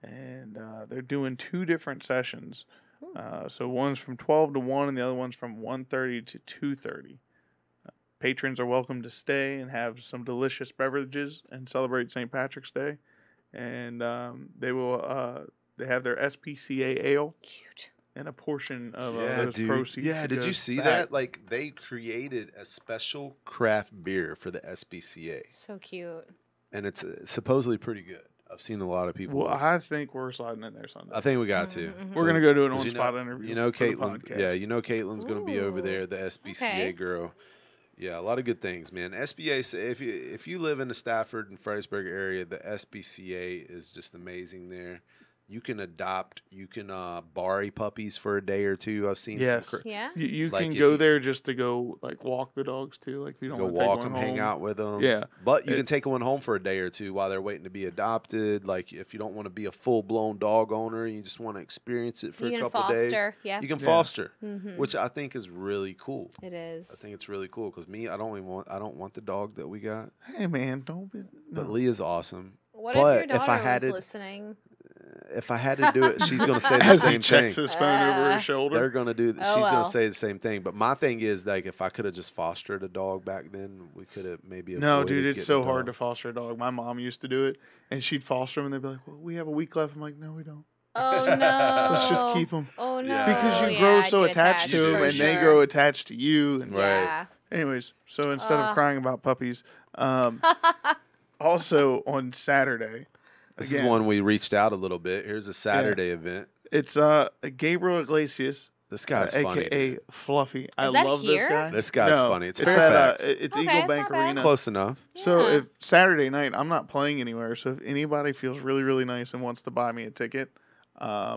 and they're doing 2 different sessions. So one's from 12 to 1, and the other one's from 1:30 to 2:30. Patrons are welcome to stay and have some delicious beverages and celebrate St. Patrick's Day, and they will they have their SPCA ale. Cute. And a portion of Yeah, those dude. proceeds. Yeah, did you goes see back. that? Like, they created a special craft beer for the SPCA, So cute. and it's supposedly pretty good. I've seen a lot of people. Well, I think we're sliding in there Sunday. I think we got to. Mhm. We're gonna go do an 'Cause on-spot interview. You know, for the Caitlin. podcast. Yeah, you know, Caitlin's going to be over Ooh, there, the SPCA okay. girl. Yeah, a lot of good things, man. SBA. If you live in the Stafford and Fredericksburg area, the SPCA is just amazing there. You can adopt. You can borrow puppies for a day or two. I've seen Yes. some. Yeah. You Like, can if go you- there just to go like walk the dogs too. Like if you don't Go want to take walk one them, hang home. out with them. Yeah. But you It- can take one home for a day or two while they're waiting to be adopted. Like if you don't want to be a full blown dog owner, and you just want to experience it for You a can couple days. foster. Yeah. You can Yeah. foster, Mm-hmm. which I think is really cool. It is. I think it's really cool because I don't want the dog that we got. Hey man, don't be. But No. Leah's awesome. What but if your if I daughter had was it- listening? If I had to do it, she's gonna say the As he same checks thing. his phone over his shoulder. They're gonna do. Oh, she's well. gonna say the same thing. But my thing is like, if I could have just fostered a dog back then, we could have maybe. No, avoided dude, it's getting so a hard to dog. foster a dog. My mom used to do it, and she'd foster them, and they'd be like, "Well, we have a week left." I'm like, "No, we don't. Oh no. Let's just keep them." Oh no. Yeah. Because you Yeah, grow I'd so get attached to You them, do, and for they sure. grow attached to you. And Right. Yeah. anyways, so instead of Uh. crying about puppies, also on Saturday, This again, is one we reached out a little bit. Here's a Saturday event. it's Gabriel Iglesias, This guy's funny. aka dude. Fluffy. I that love here? this guy. This guy's No, funny. It's at Fairfax. it's Okay, Eagle it's Bank not bad. Arena. Close enough. So Yeah. if Saturday night, I'm not playing anywhere. So if anybody feels really, really nice and wants to buy me a ticket,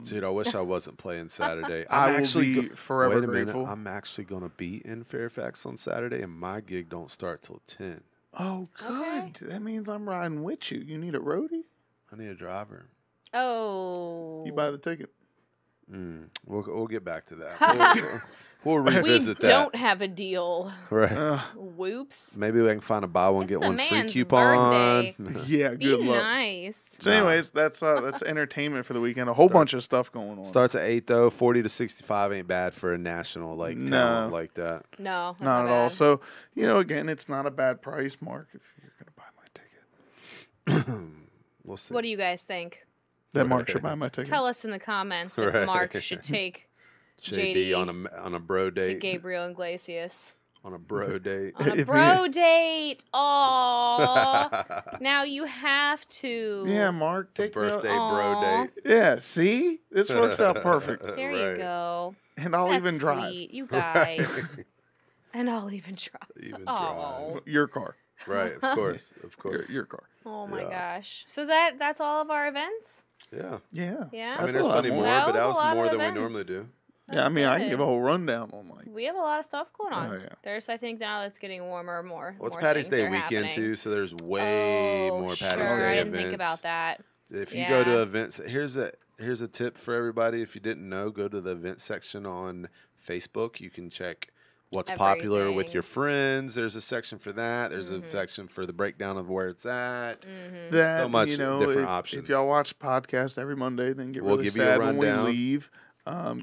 Dude, I wish I wasn't playing Saturday. I I'm will actually be forever wait a grateful. minute. I'm actually gonna be in Fairfax on Saturday, and my gig don't start till 10. Oh, good. Okay. That means I'm riding with you. You need a roadie? I need a driver. Oh. You buy the ticket. We'll get back to that. We'll We revisit that. don't have a deal. Right. Whoops. Maybe we can find a buy one It's get the one free man's coupon. Yeah, Be good luck. nice. So, Nah. anyways, that's entertainment for the weekend. A whole Start- bunch of stuff going on. Starts at 8 though. 40 to 65 ain't bad for a national like No. talent like that. No, that's not at all. bad. So, again, it's not a bad price, Mark, if you're going to buy my ticket. We'll see. What do you guys think? That Mark Right. should buy my ticket. Tell us in the comments if Right. Mark should take JD JD on a bro to date. Gabriel Iglesias On a bro date. on a If bro date. Aww. Now you have to. Yeah, Mark, A take me out. birthday Aw. bro date. Yeah, see? This works out perfect. There Right. you go. And I'll That's even drive. sweet. You guys. Right. And I'll even drive. Even Oh. drive. Your car. Right, of course. Of course. Your car. Oh my Yeah. gosh. So that's all of our events? Yeah. Yeah. Yeah. I mean, That's there's a lot plenty more. more, That but that was was a lot more of than we events. normally do. Yeah, I mean, I can give a Good. whole rundown on like. We have a lot of stuff going on. Oh, yeah. There's, I think, now it's getting warmer, more. Well, it's more Patty's things Day are weekend happening. too, so there's way Oh, more sure. Patty's Day I didn't events. think about that. If you go to Yeah. events, here's a tip for everybody. If you didn't know, go to the event section on Facebook. You can check what's popular with Everything. your friends. There's a section for that. There's Mhm. a section for the breakdown of where it's at. Mm-hmm. That, so much different if, options. If y'all watch podcasts every Monday, then get We'll really give you a sad when we rundown. leave.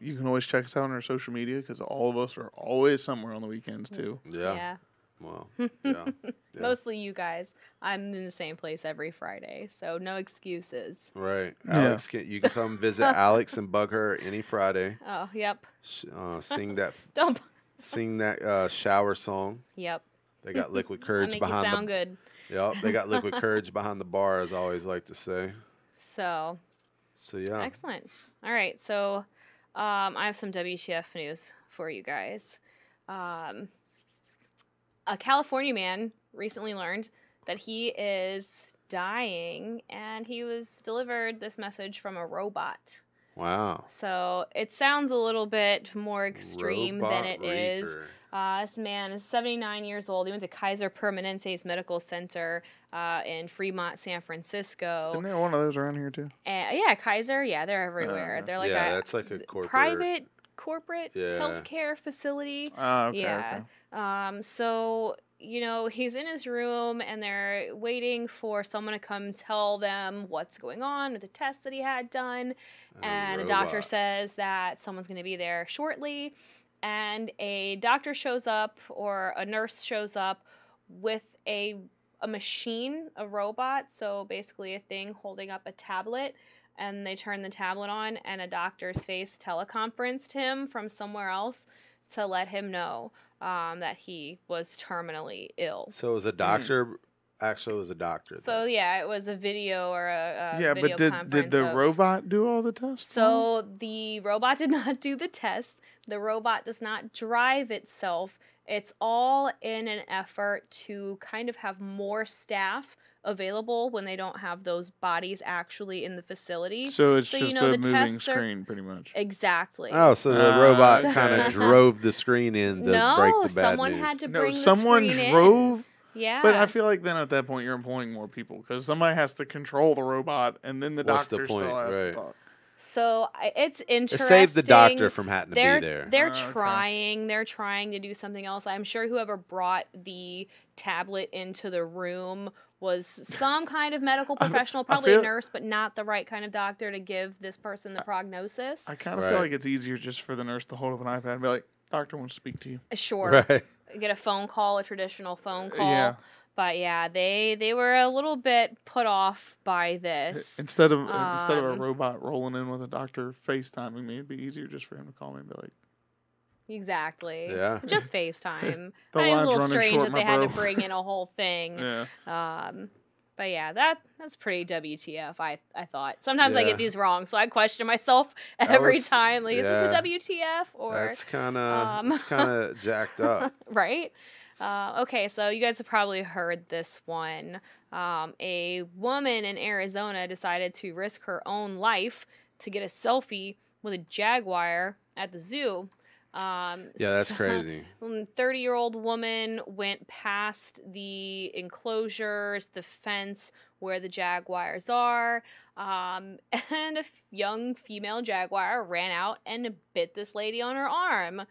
You can always check us out on our social media because all of us are always somewhere on the weekends too. Yeah. Well, yeah. Yeah. Mostly you guys. I'm in the same place every Friday, so no excuses. Right. Yeah. Alex, you can come visit Alex and bug her any Friday. Oh, yep. Sing that. Don't. Sing that shower song. Yep. They got Liquid I Courage make you behind sound the. good. Yep, they got Liquid Courage behind the bar, as I always like to say. So So yeah. excellent. All right, so I have some WTF news for you guys. A California man recently learned that he is dying, and he was delivered this message from a robot. Wow. So it sounds a little bit more extreme than Robot it is. Reaper. This man is 79 years old. He went to Kaiser Permanente's Medical Center in Fremont, San Francisco. Isn't there one of those around here too? And, yeah, Kaiser. Yeah, they're everywhere. They're like that's like a corporate healthcare facility. Oh, okay. Yeah. Okay. So, he's in his room and they're waiting for someone to come tell them what's going on with the test that he had done. And a doctor says that someone's going to be there shortly. And a doctor shows up or a nurse shows up with a machine, a robot. So basically a thing holding up a tablet. And they turn the tablet on and a doctor's face teleconferenced him from somewhere else to let him know that he was terminally ill. So it was a doctor. Actually, it was a doctor. So yeah, it was a video or a yeah, video but did the robot do all the tests? So the robot did not do the test. The robot does not drive itself. It's all in an effort to kind of have more staff available when they don't have those bodies actually in the facility. So it's just a moving screen, pretty much. Exactly. Oh, so the robot kind of drove the screen in to break the bad someone news. had to bring the someone screen drove. in. Yeah. But I feel like then at that point you're employing more people because somebody has to control the robot and then the doctor still has to talk. So it's interesting. It saved the doctor from having to be there. They're trying. They're trying to do something else. I'm sure whoever brought the tablet into the room was some kind of medical professional, probably a nurse, but not the right kind of doctor to give this person the prognosis. I kind of feel like it's easier just for the nurse to hold up an iPad and be like, "Doctor wants to speak to you." Sure. Right. Get a phone call, a traditional phone call. Yeah. But yeah, they were a little bit put off by this. Instead of a robot rolling in with a doctor FaceTiming me, it'd be easier just for him to call me and be like, exactly. Yeah. Just FaceTime. The I mean, it's a line's little running strange short, that my they had to bro. bring in a whole thing. Yeah. But yeah, that's pretty WTF. I thought sometimes I Yeah. get these wrong, so I question myself every was- time. Like, is this a yeah. WTF or That's kind of jacked up. right? Okay, so you guys have probably heard this one. A woman in Arizona decided to risk her own life to get a selfie with a jaguar at the zoo. Yeah, that's crazy. 30-year-old woman went past the enclosures, the fence where the jaguars are, and a young female jaguar ran out and bit this lady on her arm.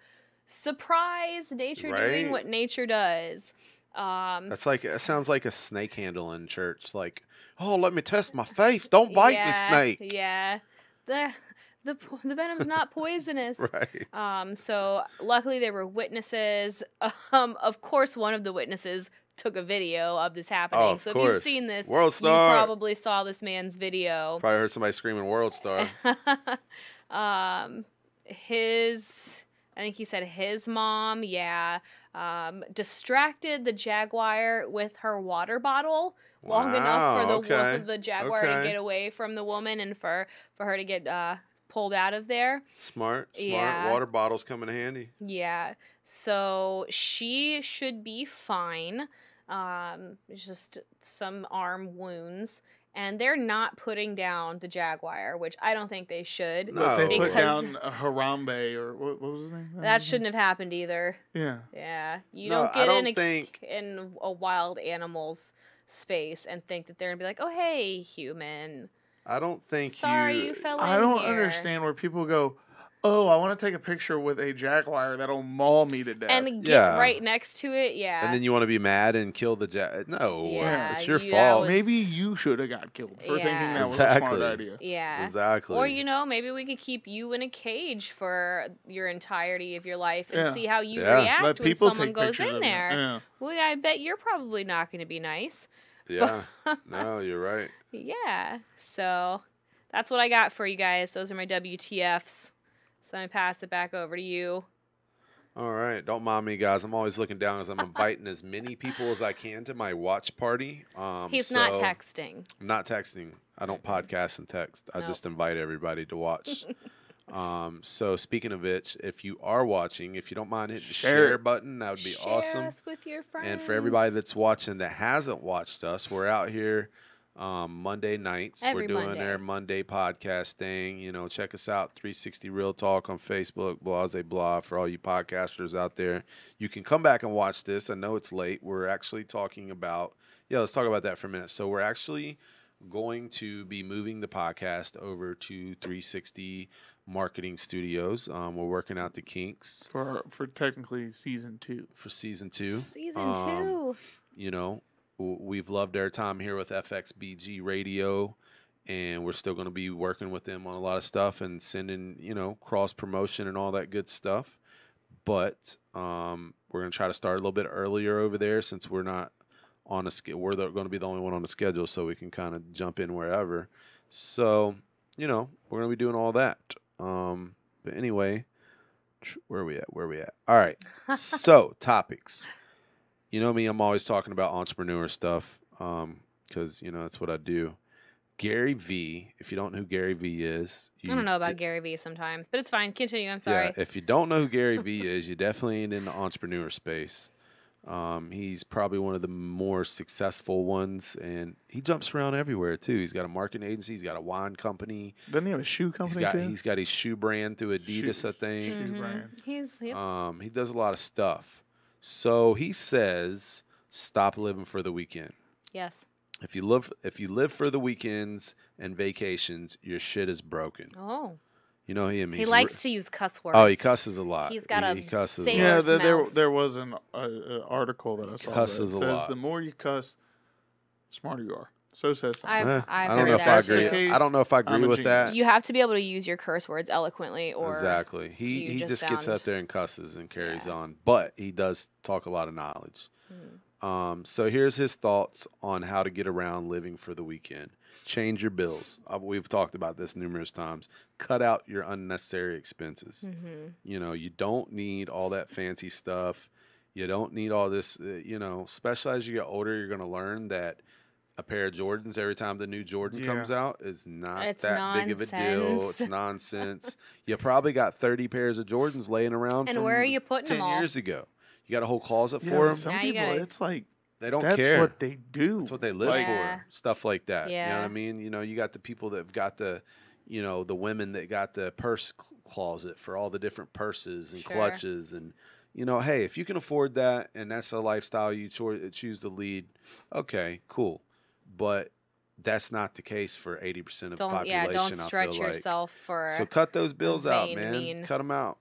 Surprise! Nature doing Right? what nature does. That's like it sounds like a snake handle in church. Like, oh, let me test my faith. Don't bite me, snake. Yeah, the venom's not poisonous. Right. So luckily there were witnesses. Of course, one of the witnesses took a video of this happening. Oh, of so course. if you've seen this, World you Star. probably saw this man's video. Probably heard somebody screaming "World Star." I think he said his mom, distracted the jaguar with her water bottle long enough for the jaguar to get away from the woman and for her to get pulled out of there. Smart. Yeah. Water bottles come in handy. Yeah. So she should be fine. Just some arm wounds. And they're not putting down the jaguar, which I don't think they should. No. They put because down a Harambe or what was his name? that shouldn't have happened either. Yeah. Yeah. You No, don't I get don't in a wild animal's space and think that they're going to be like, oh, hey, human. I don't think Sorry you fell in I don't here. understand where people go, oh, I want to take a picture with a jaguar that'll maul me to death. And get Yeah. right next to it, yeah. And then you want to be mad and kill the No, Yeah, it's your that fault. was- Maybe you should have got killed for thinking Yeah. that was a smart Exactly. idea. Yeah. Exactly. Or, maybe we could keep you in a cage for your entirety of your life and Yeah. see how you Yeah. react Let when people someone take goes pictures in of you. there. Yeah. Well, I bet you're probably not going to be nice. Yeah. No, you're right. Yeah. So that's what I got for you guys. Those are my WTFs. So I'm going to pass it back over to you. All right. Don't mind me, guys. I'm always looking down as I'm inviting as many people as I can to my watch party. He's not so- texting. I'm not texting. I don't podcast and text. I Nope. just invite everybody to watch. So speaking of which, if you are watching, if you don't mind hitting the Share share it. button, that would be Share awesome. us with your friends. And for everybody that's watching that hasn't watched us, we're out here Monday nights. Every We're doing Monday. their Monday podcast thing. Check us out, 360 Real Talk on Facebook, Blase Blah, for all you podcasters out there. You can come back and watch this. I know it's late. We're actually talking about, let's talk about that for a minute. So we're actually going to be moving the podcast over to 360 Marketing Studios. We're working out the kinks for technically season 2. for season 2. Season 2. We've loved our time here with FXBG Radio, and we're still going to be working with them on a lot of stuff and sending, cross promotion and all that good stuff. But we're going to try to start a little bit earlier over there since we're not on a schedule. We're going to be the only one on the schedule, so we can kind of jump in wherever. So, we're going to be doing all that. But anyway, where are we at? All right. So, topics. You know me, I'm always talking about entrepreneur stuff because, that's what I do. Gary V, if you don't know who Gary V is. I don't know about Gary V sometimes, but it's fine. Continue. I'm sorry. Yeah, if you don't know who Gary V is, you definitely ain't in the entrepreneur space. He's probably one of the more successful ones, and he jumps around everywhere, too. He's got a marketing agency. He's got a wine company. Doesn't he have a shoe company, too? He's got his shoe brand through Adidas, I think. Shoe brand. He He does a lot of stuff. So he says, stop living for the weekend. Yes. If you live for the weekends and vacations, your shit is broken. Oh. You know him. He likes to use cuss words. Oh, he cusses a lot. He's got he cusses sailor's mouth. There was an article that I saw Cusses that a says lot. the more you cuss, the smarter you are. So says something. I've I heard don't know if that I too. agree. I don't know if I I'm agree a with genius. that. You have to be able to use your curse words eloquently, or Exactly. He you just gets sound- up there and cusses and carries Yeah. on, but he does talk a lot of knowledge. Hmm. So here's his thoughts on how to get around living for the weekend. Change your bills. We've talked about this numerous times. Cut out your unnecessary expenses. Mhm. You don't need all that fancy stuff. You don't need all this, especially as you get older, you're going to learn that a pair of Jordans every time the new Jordan Yeah. comes out is not It's that big of a deal. nonsense. It's nonsense. You probably got 30 pairs of Jordans laying around And from where are you putting 10 them all? years ago. You got a whole closet Yeah, for but them. some Now you people, gotta- it's like They don't that's care. what they do. That's what they live Like, Yeah. for. Stuff like that. You know Yeah. what I mean? You got the people that have got the, the women that got the purse closet for all the different purses and Sure. clutches. And, hey, if you can afford that and that's a lifestyle you choose to lead, okay, cool. But that's not the case for 80% of the population. Don't I stretch feel like. yourself for. So cut those bills out, vain man. mean. Cut them out.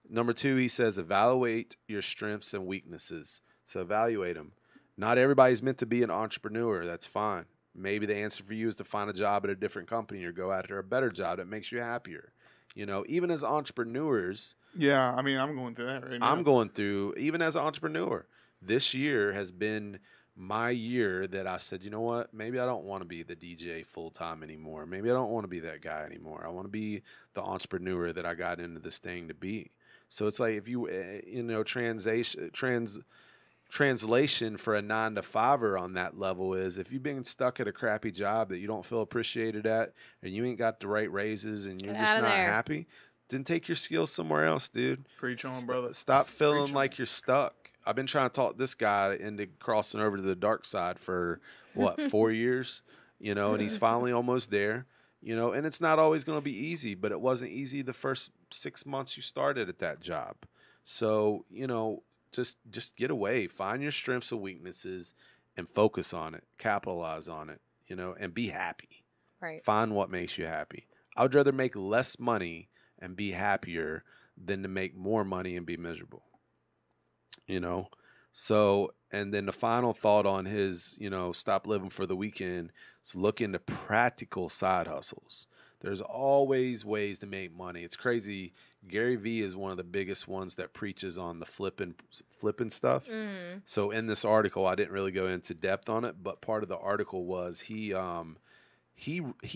Number 2, he says, evaluate your strengths and weaknesses. So evaluate them. Not everybody's meant to be an entrepreneur. That's fine. Maybe the answer for you is to find a job at a different company or go after a better job that makes you happier. Even as entrepreneurs, Yeah, I mean, I'm going through that right now. I'm going through, even as an entrepreneur, this year has been my year that I said, you know what, maybe I don't want to be the DJ full time anymore. Maybe I don't want to be that guy anymore. I want to be the entrepreneur that I got into this thing to be. So it's like if you, translation for a 9-to-5er on that level is if you've been stuck at a crappy job that you don't feel appreciated at and you ain't got the right raises and you're Get just outta not there. happy, then take your skills somewhere else, dude. Preach on, brother. Stop feeling Preach on. like you're stuck. I've been trying to talk this guy into crossing over to the dark side for 4 years, and he's finally almost there, and it's not always going to be easy, but it wasn't easy the first 6 months you started at that job. So, just get away, find your strengths and weaknesses and focus on it, capitalize on it, and be happy. Right. Find what makes you happy. I would rather make less money and be happier than to make more money and be miserable. So, and then the final thought on his, stop living for the weekend is look into practical side hustles. There's always ways to make money. It's crazy. Gary Vee is one of the biggest ones that preaches on the flipping stuff. Mm. So in this article, I didn't really go into depth on it, but part of the article was he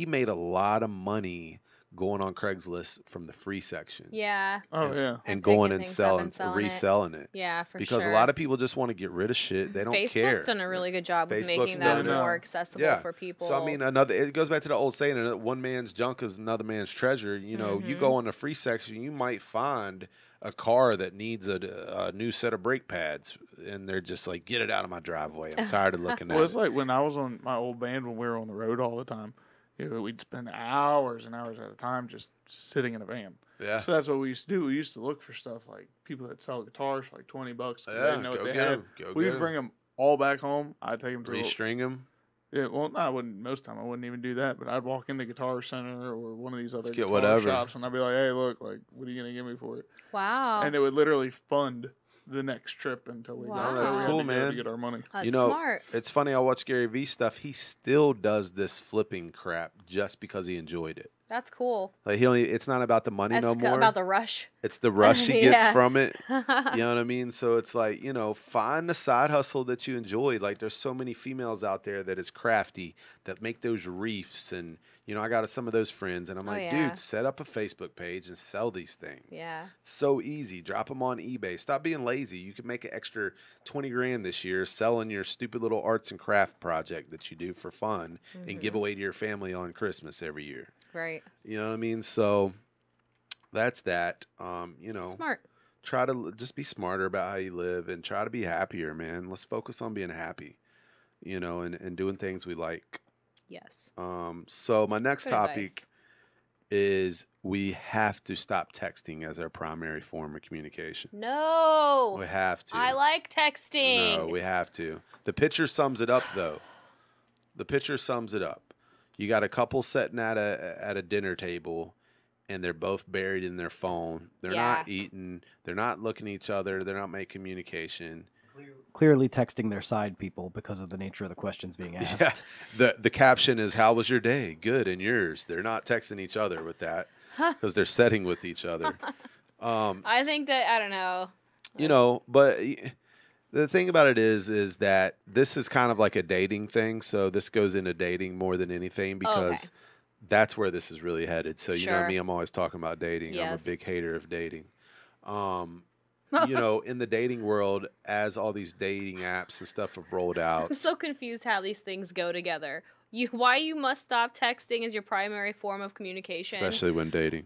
made a lot of money going on Craigslist from the free section. Yeah. Oh yeah. And picking going and things up and reselling it. Yeah, for Because sure. a lot of people just want to get rid of shit. They don't Facebook's care. done a really good job of Facebook's making that done it. more accessible Yeah. for people. So I mean, it goes back to the old saying: one man's junk is another man's treasure. You know, you go on the free section, you might find a car that needs a new set of brake pads, and they're just like, get it out of my driveway. I'm tired of looking at Well, it's it. like when I was on my old band when we were on the road all the time. We'd spend hours and hours at a time just sitting in a van. Yeah. So that's what we used to do. We used to look for stuff like people that sell guitars for like $20. 'Cause they Yeah, didn't know what go they get had. 'em. Go We get would 'em. bring them all back home. I'd take them to Restring them. Yeah, well, no, I wouldn't. Most time, I wouldn't even do that. But I'd walk into Guitar Center or one of these other Let's get guitar whatever. shops, and I'd be like, "Hey, look, like, what are you gonna give me for it?" Wow. And it would literally fund the next trip until we Wow. got Oh, that's where we had cool, to go man. to get our money. That's You know, smart. It's funny. I watch Gary Vee stuff. He still does this flipping crap just because he enjoyed it. That's cool. Like it's not about the money That's no more. about the rush. It's the rush he gets Yeah. from it. You know what I mean? So it's like, find the side hustle that you enjoy. Like there's so many females out there that is crafty, that make those reefs. And, I got some of those friends and I'm like, yeah. dude, set up a Facebook page and sell these things. Yeah. It's so easy. Drop them on eBay. Stop being lazy. You can make an extra 20 grand this year selling your stupid little arts and craft project that you do for fun and give away to your family on Christmas every year. Right. You know what I mean? So that's that. Smart. Try to just be smarter about how you live and try to be happier, man. Let's focus on being happy, and doing things we like. Yes. So my next Good topic advice. is we have to stop texting as our primary form of communication. No. We have to. I like texting. No, we have to. The picture sums it up, though. The picture sums it up. You got a couple sitting at a dinner table, and they're both buried in their phone. They're not eating. They're not looking at each other. They're not making communication. Clearly texting their side people because of the nature of the questions being asked. Yeah. The caption is, "How was your day? Good, and yours." They're not texting each other with that because they're setting with each other. I think that, I don't know. But the thing about it is that this is kind of like a dating thing. So this goes into dating more than anything because that's where this is really headed. So you know me, I'm always talking about dating. Yes. I'm a big hater of dating. In the dating world, as all these dating apps and stuff have rolled out. I'm so confused how these things go together. Why you must stop texting as your primary form of communication. Especially when dating.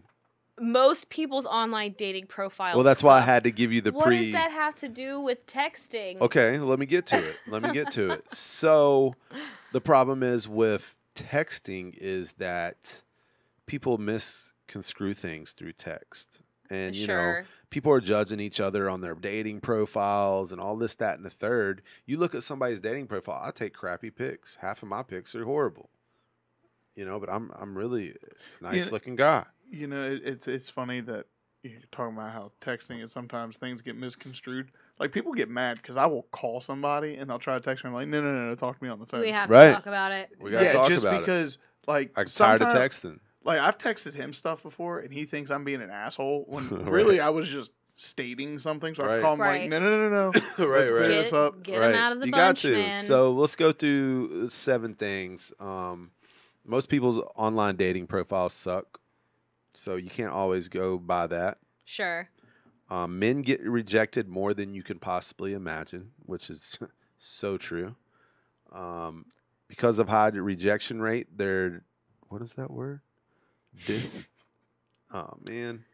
Most people's online dating profiles. Well, that's why I suck. had to give you the What does that have to do with texting? Okay, let me get to it. So the problem is with texting is that people misconstrue things through text. And, people are judging each other on their dating profiles and all this, that, and the third. You look at somebody's dating profile, I take crappy pics. Half of my pics are horrible. But I'm really a nice looking guy. It's funny that you're talking about how texting is sometimes things get misconstrued. Like people get mad because I will call somebody and they'll try to text me. I'm like, no, talk to me on the phone. We have Right. to talk about it. We gotta talk just about because like I'm tired of sometimes- texting. Like I've texted him stuff before and he thinks I'm being an asshole when Right. really I was just stating something. So I have Right. to call him Right. like, no. Let's clear right. this up. Get him out of the you bunch, got to. man. So let's go through 7 things. Most people's online dating profiles suck, so you can't always go by that. Sure. Men get rejected more than you can possibly imagine, which is so true. Because of high rejection rate, they're what is that word? Oh man.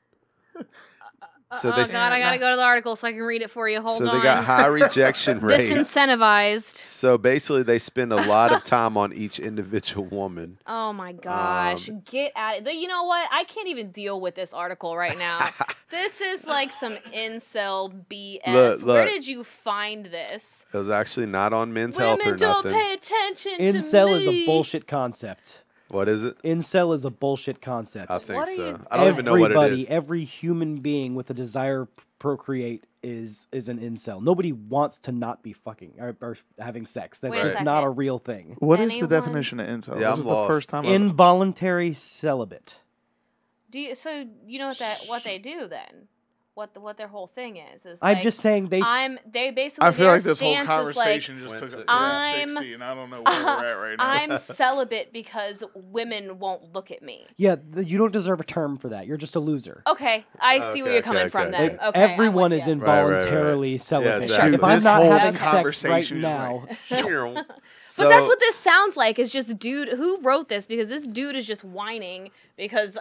So oh they God, I gotta go to the article so I can read it for you. Hold on. they got high rejection rate. Disincentivized. So basically, they spend a lot of time on each individual woman. Oh my gosh. Get at it. You know what? I can't even deal with this article right now. This is like some incel BS. Where Look. did you find this? It was actually not on Men's Health or Women don't nothing. pay attention to Incel me. is a bullshit concept. What is it? Incel is a bullshit concept. I think What are so. you- I don't even know what it Everybody, is. every human being with a desire to procreate is an incel. Nobody wants to not be fucking or having sex. That's Wait a just second. not a real thing. What is Anyone? the definition of incel? Yeah, This I'm is lost. the first time Involuntary celibate. So you know what they do then? what their whole thing is. I'm like, just saying they basically. I feel their like this whole stance is like, conversation just took a I'm- 360, and I don't know where we're at right now. I'm celibate because women won't look at me. Yeah, you don't deserve a term for that. You're just a loser. Okay, I see where you're coming from then. Like, Okay, I'm everyone with is ya. involuntarily celibate. exactly. If I'm This not whole having sex right conversation is now, But that's what this sounds like. Is just a dude who wrote this, because this dude is just whining because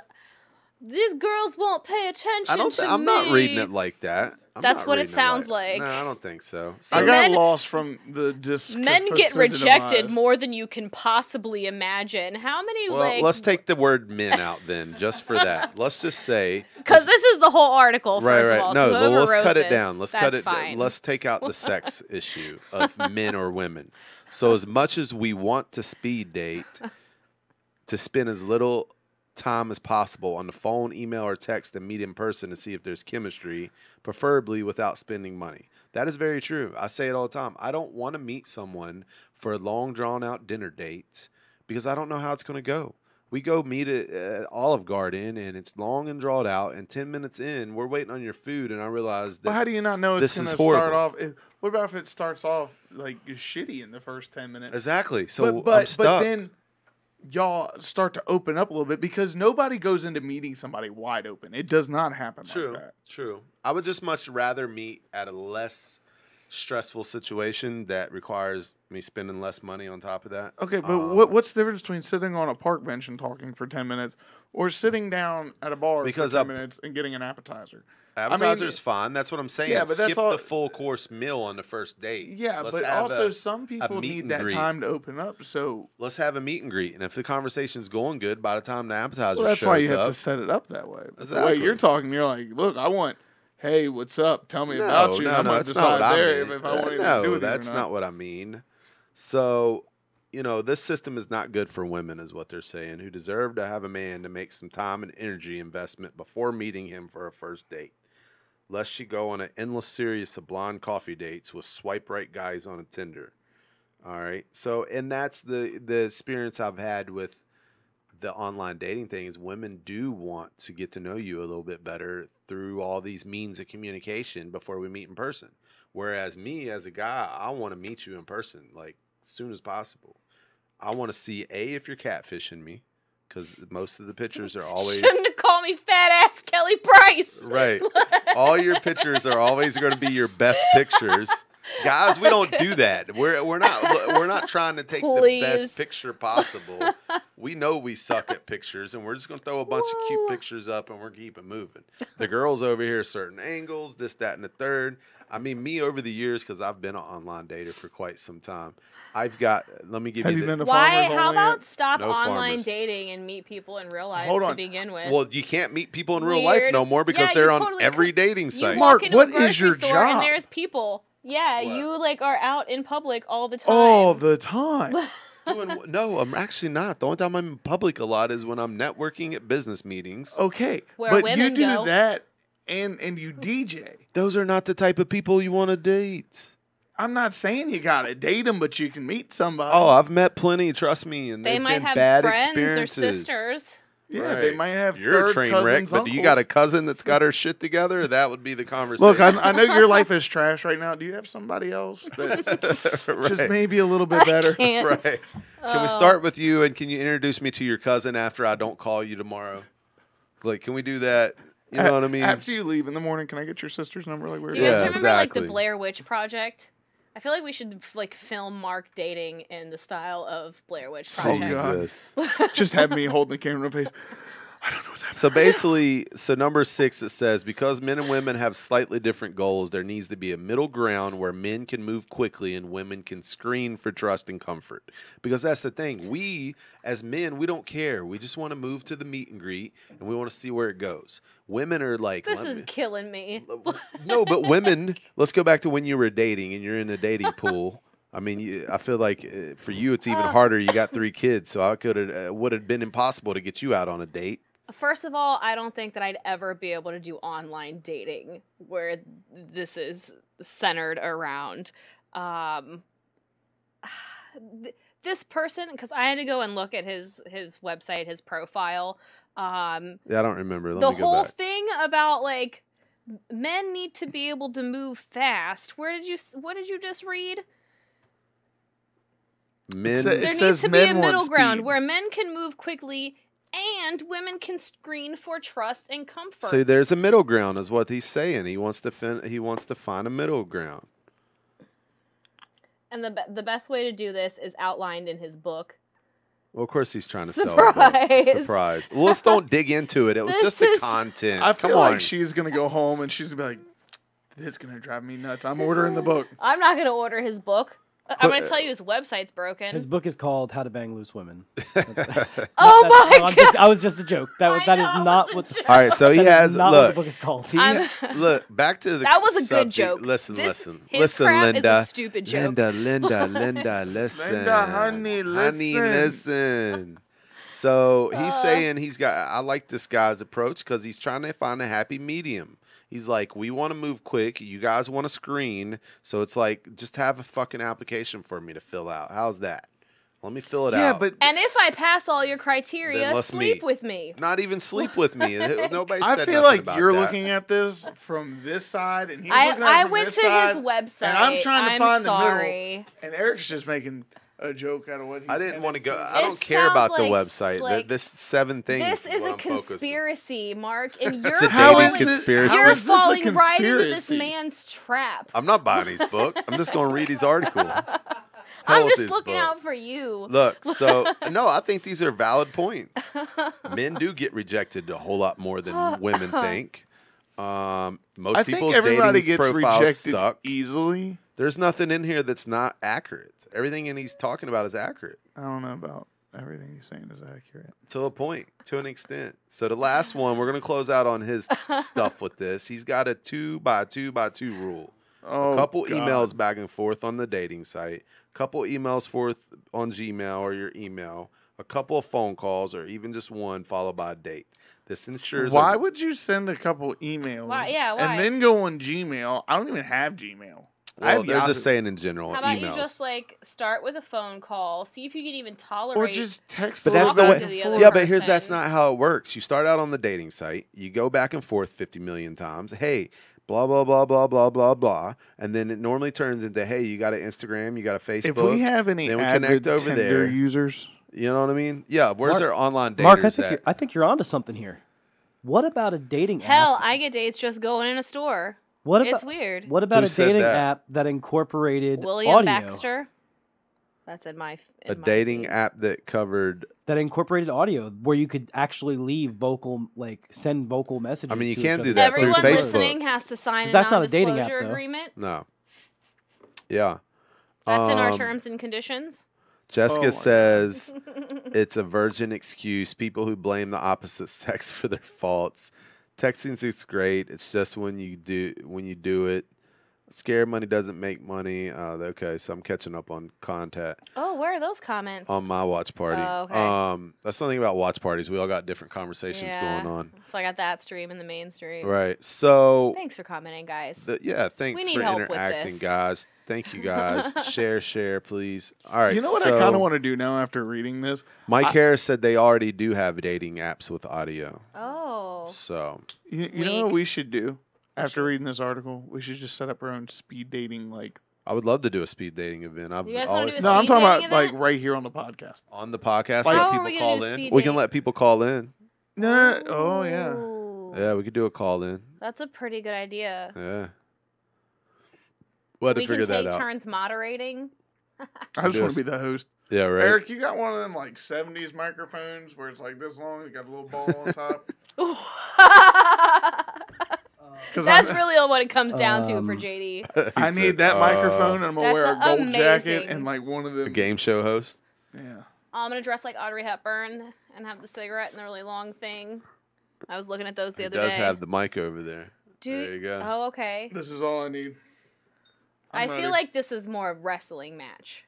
these girls won't pay attention to me. I'm not reading it like that. That's what it sounds like. No, I don't think so. I So got men- lost from the Men get rejected more. more than you can possibly imagine. How many Well, let's take the word men out then, just for that. Let's just say because this is the whole article. First of all, No, so well, whoever let's wrote cut it this, down. Let's cut it. fine. Let's take out the sex issue of men or women. So as much as we want to speed date, to spend as little time as possible on the phone, email, or text and meet in person to see if there's chemistry, preferably without spending money. That is very true. I say it all the time. I don't want to meet someone for long, drawn-out dinner dates because I don't know how it's going to go. We go meet at Olive Garden, and it's long and drawn out, and 10 minutes in, we're waiting on your food, and I realize that But how do you not know it's this going is to start horrible. off? What about if it starts off like shitty in the first 10 minutes? Exactly. So but I'm stuck. then y'all start to open up a little bit because nobody goes into meeting somebody wide open. It does not happen True, like that. true. I would just much rather meet at a less stressful situation that requires me spending less money on top of that. Okay, but what's the difference between sitting on a park bench and talking for 10 minutes or sitting down at a bar Because for 10 minutes and getting an appetizer? Appetizer's fine. That's what I'm saying. Yeah, but that's Skip all- the full course meal on the first date. Yeah, Let's but have also some people meet need and that greet. time to open up. So Let's have a meet and greet, and if the conversation's going good, by the time the appetizer that's shows why you up, have to set it up that way. But The way Exactly. you're talking, you're like, look, I want, hey, what's up? Tell me no, about you. and I'm no, going to that's not decide what I there mean. if I want anything no, to do with that's you or not what I mean. So, this system is not good for women, is what they're saying, who deserve to have a man to make some time and energy investment before meeting him for a first date. Lest she go on an endless series of blonde coffee dates with swipe right guys on a Tinder. All right. So, and that's the experience I've had with the online dating thing is women do want to get to know you a little bit better through all these means of communication before we meet in person. Whereas me as a guy, I want to meet you in person like as soon as possible. I want to see if you're catfishing me, because most of the pictures are always Shouldn't have called me fat ass Kelly Price. right. All your pictures are always going to be your best pictures. Guys, we don't do that. We're not trying to take the Please. best picture possible. We know we suck at pictures, and we're just going to throw a bunch of cute Whoa. pictures up, and we're keeping moving. The girls over here, certain angles, this, that, and the third. I mean, me over the years, because I've been an online dater for quite some time. Let me give Have you you the, been to Why? Farmers How Only about yet? stop No online farmers. dating and meet people in real life Hold to on. begin with? well, you can't meet people in real life Weird. no more because Yeah, they're you on totally every could. dating You site. Mark, walk into what a grocery is your store job? And there's people. Yeah, What? you are out in public all the time. All the time. No, I'm actually not. The only time I'm in public a lot is when I'm networking at business meetings. Okay, Where but you women do go. that and you DJ. Those are not the type of people you want to date. I'm not saying you gotta date them, but you can meet somebody. Oh, I've met plenty, trust me, and They they've might been have bad friends or experiences. sisters. yeah, they Right. might have You're third a train cousins, wreck, but do you got a cousin that's got her shit together? That would be the conversation. Look, I know your life is trash right now. Do you have somebody else that's just Right. maybe a little bit better? Can't. Right. Can we start with you, and can you introduce me to your cousin after I don't call you tomorrow? Like, can we do that? You know what I mean? After you leave in the morning, can I get your sister's number? Like we were Do you guys Yeah, remember like the exactly. Blair Witch Project? I feel like we should like film Mark dating in the style of Blair Witch Oh, Project. God. Jesus. just have me holding the camera in the face. I don't know what's happening. So basically, number 6, it says, because men and women have slightly different goals, there needs to be a middle ground where men can move quickly and women can screen for trust and comfort. Because that's the thing. We, as men, we don't care. We just want to move to the meet and greet, and we want to see where it goes. Women are like... This "Let is me-" killing me. No, but women, let's go back to when you were dating and you're in a dating pool. I mean, I feel like for you, it's even harder. You got 3 kids, so would have been impossible to get you out on a date. First of all, I don't think that I'd ever be able to do online dating where this is centered around this person, because I had to go and look at his website, his profile. Yeah, I don't remember. Let The me go whole back. thing about like men need to be able to move fast. What did you just read? Men. There needs to be a middle ground where men can move quickly and women can screen for trust and comfort. So there's a middle ground, is what he's saying. He wants to find a middle ground. And the best way to do this is outlined in his book. Well, of course he's trying to sell it. Surprise. Well, let's don't dig into it. It was just the content. I feel like she's going to go home and she's going to be like, this is going to drive me nuts. I'm ordering the book. I'm not going to order his book. I'm going to tell you his website's broken. His book is called How to Bang Loose Women. Oh my God. I was just a joke. That is not what. All right, so he has not look. what the book is called. Look, back to the That was a subject. good joke. Listen, His crap Linda. is a stupid joke. Linda, listen. Linda, honey, listen. So he's saying I like this guy's approach because he's trying to find a happy medium. He's like, we want to move quick. You guys want to screen. So it's like, just have a fucking application for me to fill out. How's that? Let me fill it out. And if I pass all your criteria, sleep with me. Not even sleep with me. Nobody I said feel nothing like about you're that. looking at this from this side, and he's looking at it from went this to side, his website. and I'm trying to find the sorry. middle. And Eric's just making a joke out of what he. I didn't want to go. It I don't care about the sounds website. like This 7 things. This is a what I'm focusing. conspiracy, Mark, and you're It's a falling, dating conspiracy. you're How is this a falling right into this conspiracy? man's trap. I'm not buying his book. I'm just going to read his article. I'm Hell with just his looking book. out for you. Look, so no, I think these are valid points. Men do get rejected a whole lot more than women think. Most I people's think everybody dating gets profiles rejected suck. easily. There's nothing in here that's not accurate. Everything he's talking about is accurate. I don't know about everything he's saying is accurate. To a point, to an extent. So the last one, we're going to close out on his stuff with this. He's got a 2x2x2 rule. Oh, A couple God. emails back and forth on the dating site. A couple emails forth on Gmail or your email. A couple of phone calls or even just one followed by a date. This ensures Why would you send a couple emails? Why? Yeah, why? And then go on Gmail? I don't even have Gmail. I Well, have they're Yahoo. just saying in general. How about emails. you just start with a phone call, see if you can even tolerate. Or just text. But a that's the little way. back to the and other Yeah, forth. but here's that's person. not how it works. You start out on the dating site. You go back and forth 50 million times. Hey, blah blah blah blah blah blah blah, and then it normally turns into hey, you got an Instagram, you got a Facebook. If we have any then we avid connect over Tinder there. users, You know what I mean? Yeah. Where's Mark- their online daters Mark, at? I think you're onto something here. What about a dating Hell, app? I get dates just going in a store. What It's about weird. what about Who a said dating that? app that incorporated William audio? Baxter. That's in my. A dating app that covered. That incorporated audio, where you could actually leave send vocal messages. I mean, you to can each do other. that through Everyone Facebook. listening has to sign That's a not a dating app, non-disclosure though. agreement. No. Yeah. That's in our terms and conditions. Jessica Oh my God. says it's a virgin excuse. People who blame the opposite sex for their faults. Texting is great. It's just when you do it. Scare money doesn't make money. Okay, so I'm catching up on content Oh, where are those comments? on my watch party. Oh, okay. That's something about watch parties. We all got different conversations Yeah. going on. So I got that stream and the main stream. Right. So Thanks for commenting, guys. thanks We need for help with interacting, this. guys. Thank you guys. share, please. All right. you know what I kind of want to do now after reading this? Mike Harris said they already do have dating apps with audio. Oh. So You know what we should do? After reading this article, we should just set up our own speed dating, I would love to do a speed dating event. I've You guys wanna always do a No, I'm speed talking about dating like event? right here on the podcast. on the podcast. How Let are people we gonna call do in. speed We can date? let people call in. No. Oh yeah. Ooh. Yeah, we could do a call in. That's a pretty good idea. Yeah. We'll have to We can figure that take out. turns moderating. I just Do want a to be the host. Yeah, right. Eric, you got one of them like 70s microphones where it's like this long, you got a little ball on top. That's really what it comes down to for Um, JD. I He need said, that microphone, and I'm gonna That's wear a gold jacket amazing. and like one of them. A game show host. Yeah. I'm gonna dress like Audrey Hepburn and have the cigarette and the really long thing. I was looking at those the He other does day. have the mic over there. Do There you go. Oh, okay. This is all I need. I I'm feel ready. like this is more of wrestling match.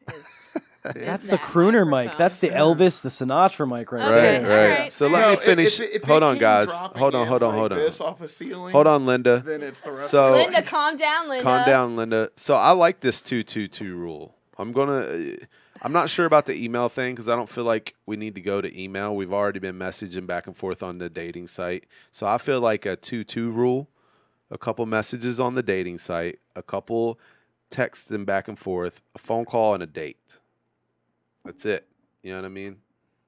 That's Is the that crooner mic. microphone. That's the Elvis, the Sinatra mic right Okay, Right, there. right. alright, So let alright. me finish. If Hold it on, came guys. dropping Hold on, in hold on, like hold on. This off a ceiling. Hold on, Linda. Then it's the rest. So- of Linda, calm down, Linda. Calm down, Linda. So I like this 222 rule. I'm not sure about the email thing because I don't feel like we need to go to email. We've already been messaging back and forth on the dating site. So I feel like a 2-2 rule a couple messages on the dating site, a couple texting back and forth, a phone call, and a date. That's it. You know what I mean?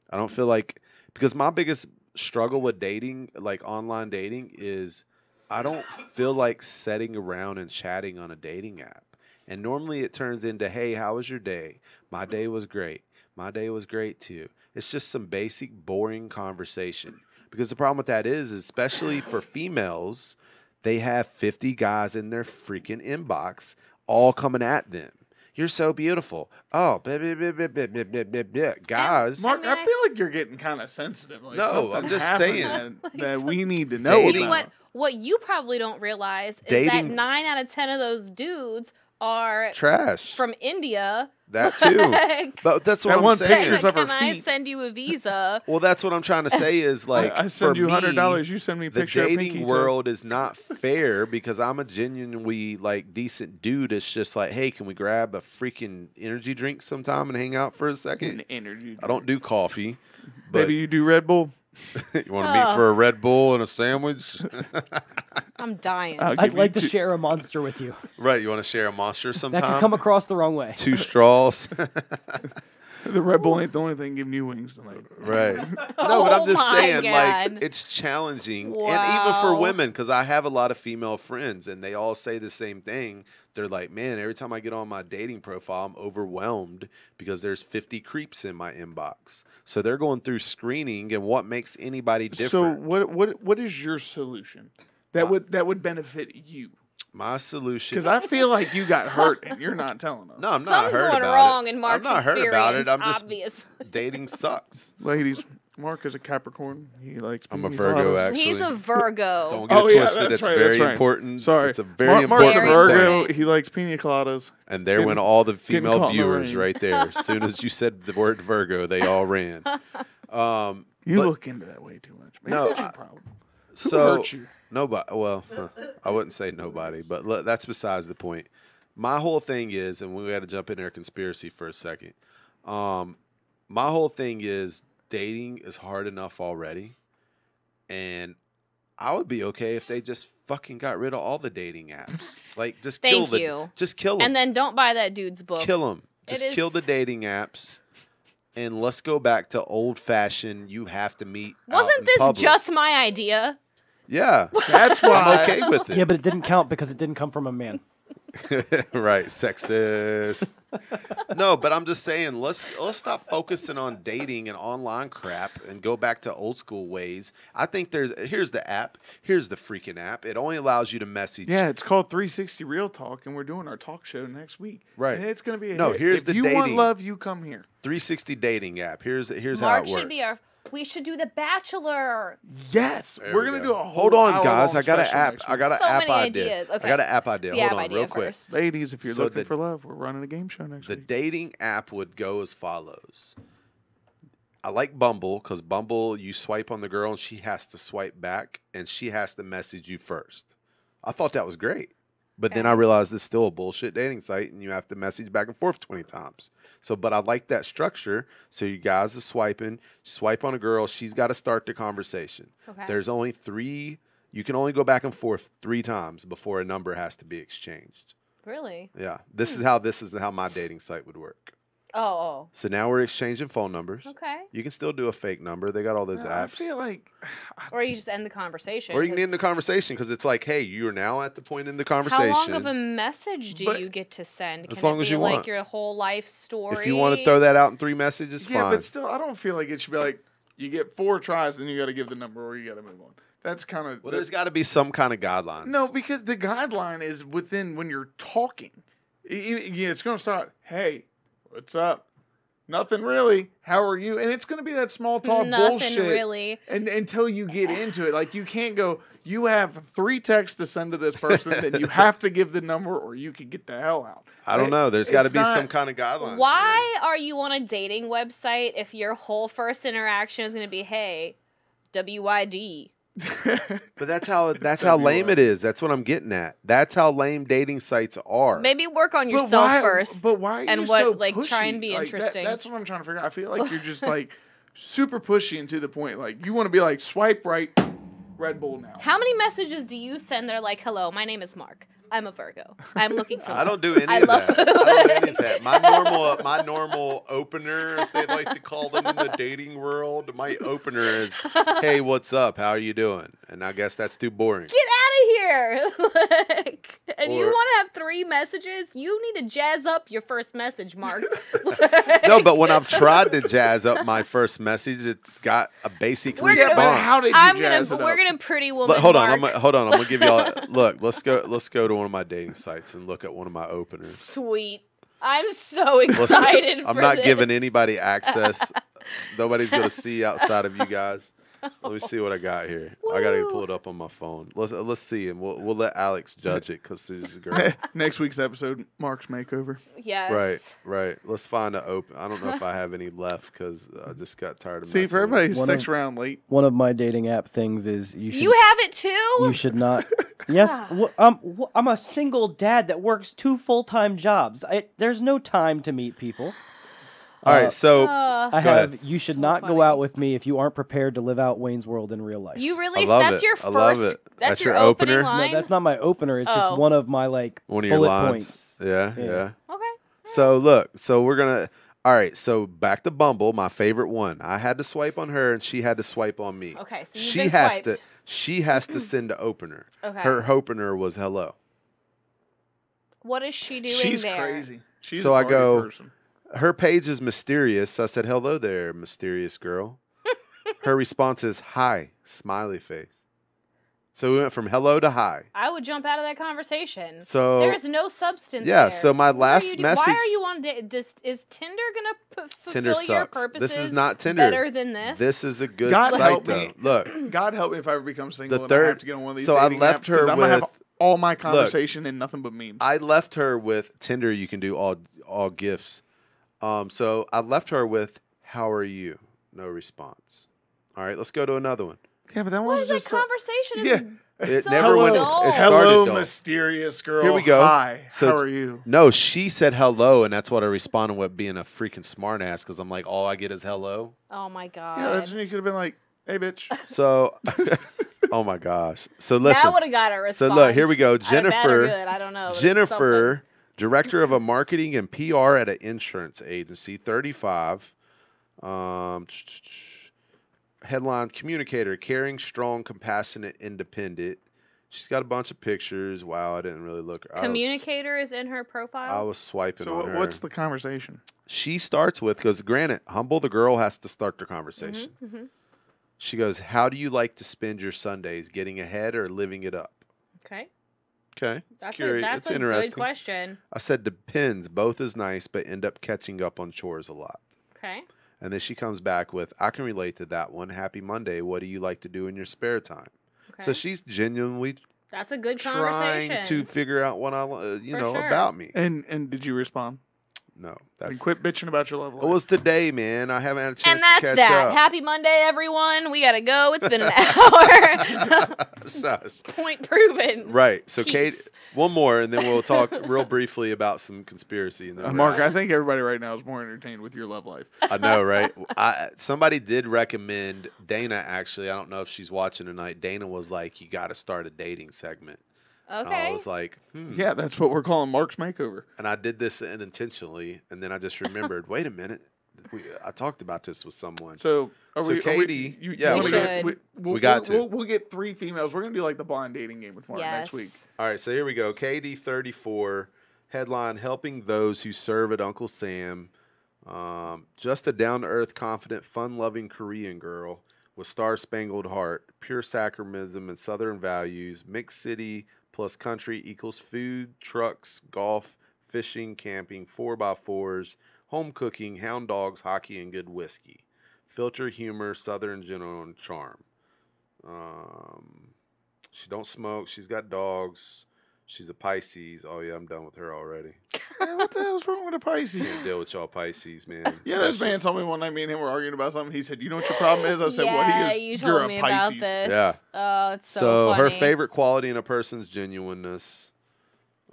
I don't feel like, because my biggest struggle with dating, like online dating, is I don't feel like sitting around and chatting on a dating app. And normally it turns into, hey, how was your day? My day was great. My day was great too. It's just some basic, boring conversation. Because the problem with that is, especially for females, they have 50 guys in their freaking inbox all coming at them. You're so beautiful. Oh, blah, blah, blah, blah, blah, blah, blah, blah, blah. Guys. Mark, I mean, I feel like you're getting kind of sensitive. Like No, I'm something just happened saying. that we need to know Dating- about. What you probably don't realize is that Dating- 9 out of 10 of those dudes are Trash. from India. That too. Like, But that's what That I'm one saying. pictures of her can I feet. send you a visa? Well, that's what I'm trying to say is like, I send for you me, $100. You send me a the picture of Pinky dating Toe. world is not fair because I'm a genuinely like decent dude. It's just like, hey, can we grab a freaking energy drink sometime and hang out for a second? An energy. I don't do coffee, but Maybe you do Red Bull. you want to meet for a Red Bull and a sandwich? I'm dying. I'll I'd give you like to two- share a monster with you. Right? You want to share a monster That sometime? could come across the wrong way. 2 straws. The Red Bull ain't the only thing giving you wings tonight. Right. No, Oh but I'm just my saying, like, God. it's challenging. And even for Wow. women, because I have a lot of female friends, and they all say the same thing. They're like, man, every time I get on my dating profile, I'm overwhelmed because there's 50 creeps in my inbox. So they're going through screening, and what makes anybody So different. what is your solution that would benefit you? My solution. Because I feel like you got hurt and you're not telling us. No, I'm not Something's hurt going about wrong it. in Mark's I'm not hurt about it. experience, I'm just obvious. dating sucks. Ladies, Mark is a Capricorn. He likes. I'm a pina Virgo, coladas. actually. He's a Virgo. Don't get it Oh, yeah, twisted. that's It's right, very that's right. important. Sorry. It's a very Mark's a important Very thing. Virgo. important. He likes pina coladas. And there Getting- went all the getting female caught in the viewers rain. right there. As soon as you said the word Virgo, they all ran. You But- look into that way too much. Maybe No, that's your problem. Who So hurt you? nobody. Well, I wouldn't say nobody, but that's besides the point. My whole thing is, and we got to jump in there conspiracy for a second. My whole thing is dating is hard enough already, and I would be okay if they just fucking got rid of all the dating apps. Like just Thank you. just kill them. And then don't buy that dude's book. Kill them. It Just kill is- the dating apps, and let's go back to old fashioned. You have to meet. out Wasn't in this public. just my idea? Yeah, That's I'm why. okay with it. Yeah, but it didn't count because it didn't come from a man. Right, sexist. No, but I'm just saying, let's stop focusing on dating and online crap and go back to old school ways. I think here's the app. Here's the freaking app. It only allows you to message. Yeah, it's called 360 Real Talk, and we're doing our talk show next week. Right. And it's gonna be a No, hit. here's if the you want dating. love, you come here. 360 dating app. Here's how Mark it works. should be our. We should do The Bachelor. Yes, There we're we gonna go. do a whole. Hold on, hour-long guys. I got an special app. next I week. got an So app many idea. ideas. Okay. I got an app idea. The Hold app on, idea real quick. first. Ladies, if you're So looking the- for love, we're running a game show next The week. dating app would go as follows. I like Bumble because Bumble, you swipe on the girl and she has to swipe back and she has to message you first. I thought that was great. But then Okay. I realized it's still a bullshit dating site and you have to message back and forth 20 times. So, but I like that structure. So you guys are swiping, swipe on a girl, she's got to start the conversation. Okay. There's only you can only go back and forth 3 times before a number has to be exchanged. Really? Yeah. This is how my dating site would work. Oh. So now we're exchanging phone numbers. Okay. You can still do a fake number. They got all those I apps. feel like Or you just end the conversation. Or you can end the 'cause conversation because it's like, hey, you are now at the point in the conversation. How long of a message do But you get to send? as Can long it as be you like want. your whole life story? If you want to throw that out in 3 messages, yeah, fine. but still, I don't feel like it should be like you get 4 tries, then you got to give the number, or you got to move on. That's kind of Well, there's got to be some kind of guidelines. no, because the guideline is within when you're talking. It's going to start. Hey, what's up? Nothing really. How are you? And it's going to be that small talk Nothing bullshit. really. And until you get into it, like you can't go. You have 3 texts to send to this person, then you have to give the number, or you can get the hell out. I don't know. There's got to It's be not- some kind of guidelines. Why are you on a dating website if your whole first interaction is going to be, hey, WYD? man. But that's how lame it is. That's what I'm getting at. That's how lame dating sites are. Maybe work on But yourself why- first. But why are and you what, so like, try and pushy? be Like, interesting. that's what I'm trying to figure out. I feel like you're just like super pushy and to the point. Like you want to be like swipe right Red Bull now. How many messages do you send that are like, "Hello, my name is Mark. I'm a Virgo. I'm looking for." I love." don't do any I of love- that. I don't do any of that. My normal opener, as they like to call them in the dating world, my opener is, "Hey, what's up? How are you doing?" And I guess that's too boring. Get out of here! Like, and you Or- want to have 3 messages? You need to jazz up your first message, Mark. No, but when I've tried to jazz up my first message, it's got a basic We're response. gonna- but how did you I'm jazz gonna. it We're up? gonna pretty woman. But hold on, Mark. I'm gonna give y'all. Look, let's go to one of my dating sites and look at one of my openers. Sweet. I'm so excited. I'm for not this. giving anybody access. Nobody's gonna see outside of you guys. Let me see what I got here. I gotta Woo. pull it up on my phone. Let's see, and we'll let Alex judge it because she's a girl. Next week's episode, Mark's makeover. Yes. Right. Let's find an open. I don't know if I have any left because I just got tired of. See, messing for with everybody who One sticks of- around late, One of my dating app things is you should You have it too. you should not. Yes, I'm a single dad that works 2 full-time jobs. There's no time to meet people. All right, so I Go have. ahead. You should So not funny. go out with me if you aren't prepared to live out Wayne's World in real life. You really? I love That's it. your I love first. it. That's That's your your opening opener? line. No, that's not my opener. It's just Oh. one of my like one of your bullet lines. points. Yeah. Yeah. Okay. So look, we're gonna. All right, so back to Bumble, my favorite one. I had to swipe on her, and she had to swipe on me. Okay. So you've She been has swiped. to. She has to send the opener. Okay. Her opener was hello. What is she doing she's there? crazy. She's So a I party go- person. Her page is mysterious. So I said, "Hello there, mysterious girl." Her response is hi, smiley face. So we went from hello to hi. I would jump out of that conversation. So There's no substance. yeah, there. so my What are last you Why are message- you on date? Is Tinder gonna Tinder fulfill your sucks. purposes? This is not Tinder. Better than this. This is a good God site help though. me. Look, God help me if I ever become single The and I third- have to get on one of these so I dating left apps, her 'cause I'm gonna have with- all my conversation and nothing but memes. I left her with Tinder. You can do all gifts. So I left her with "How are you?" No response. All right, let's go to another one. yeah, but that What one is that just conversation? yeah. It so never went. dull. It started hello, dull. mysterious girl. Here we go. Hi, So- how are you? No, she said hello, and that's what I responded with, being a freaking smartass because I'm like, all I get is hello. Oh my god. Yeah, that's when you could have been like, hey, bitch. So, oh my gosh. So listen, that would have got a response. So look, here we go. Either bad or Jennifer- good, I don't know. but it's Jennifer, something. director of a marketing and PR at an insurance agency, 35. Headline: communicator, caring, strong, compassionate, independent. She's got a bunch of pictures. Wow, I didn't really look. Communicator is in her I profile. was swiping So on her. what's the conversation? She starts with, because granted, humble the girl has to start the conversation. Mhm. She goes, "How do you like to spend your Sundays? Getting ahead or living it up?" Okay. Okay, it's That's curious. that's it's a interesting. good question. I said depends. Both is nice, but end up catching up on chores a lot. Okay. And then she comes back with, "I can relate to that one. Happy Monday. What do you like to do in your spare time?" Okay. So she's genuinely That's a good trying conversation. to figure out what I, For sure. about me. And did you respond? No, And that's. quit bitching about your love life. It was today, man. I haven't had a chance And to that's catch that. up. Happy Monday, everyone. We gotta go. It's been an hour. Shush. Point proven. Right. So, Peace. Kate, one more, and then we'll talk real briefly about some conspiracy. And then we're Mark, out. I think everybody right now is more entertained with your love life. I know, right? Somebody did recommend Dana. Actually, I don't know if she's watching tonight. Dana was like, "You got to start a dating segment." And I Okay. was like, Yeah, that's what we're calling Mark's makeover. And I did this unintentionally, and then I just remembered. Wait a minute. I talked about this with someone. So, So Katie- yeah, we should. We'll got to. We'll get 3 females. We're gonna do like the blind dating game with Mark Yes. next week. All right, so here we go. KD 34 headline: helping those who serve at Uncle Sam. Just a down-to-earth, confident, fun-loving Korean girl with star-spangled heart, pure sacramentism and Southern values. Mixed city plus country equals food, trucks, golf, fishing, camping, 4x4s, home cooking, hound dogs, hockey, and good whiskey. Filter humor, Southern general and charm. She don't smoke. She's got dogs. She's a Pisces. Oh yeah, I'm done with her already. Yeah, what the hell's wrong with a Pisces? Can't deal with y'all Pisces, man. Yeah, this Especially- man told me one night, me and him were arguing about something. He said, "You know what your problem is?" I said, yeah, "What he you is? told You're me a Pisces." about this. Yeah. Oh, it's so So her funny. favorite quality in a person's genuineness.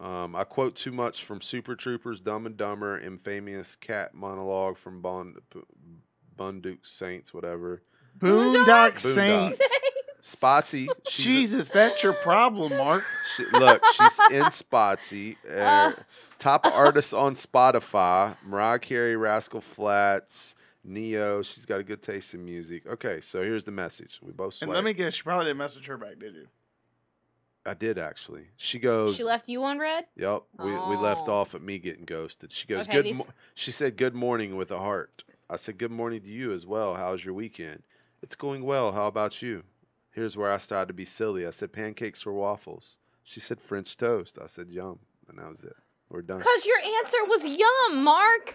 I quote too much from Super Troopers, Dumb and Dumber, infamous cat monologue from Bunduk Saints, whatever. Boondock Boondocks. Saints. Spotsy. Jesus, that's your problem, Mark. Look, she's in Spotsy. Top artist on Spotify. Mariah Carey, Rascal Flatts, Neo. She's got a good taste in music. Okay, so here's the message. We both swipe. And let me guess, you probably didn't message her back, did you? I did actually. She goes. She left you on red? Yep. We left Oh. off at me getting ghosted. She goes, Okay, she said, "Good morning" with a heart. I said, "Good morning to you as well. How's your weekend?" "It's going well. How about you?" Here's where I started to be silly. I said, "Pancakes or waffles?" She said, "French toast." I said, "Yum." And that was it. We're done. Because your answer was yum, Mark.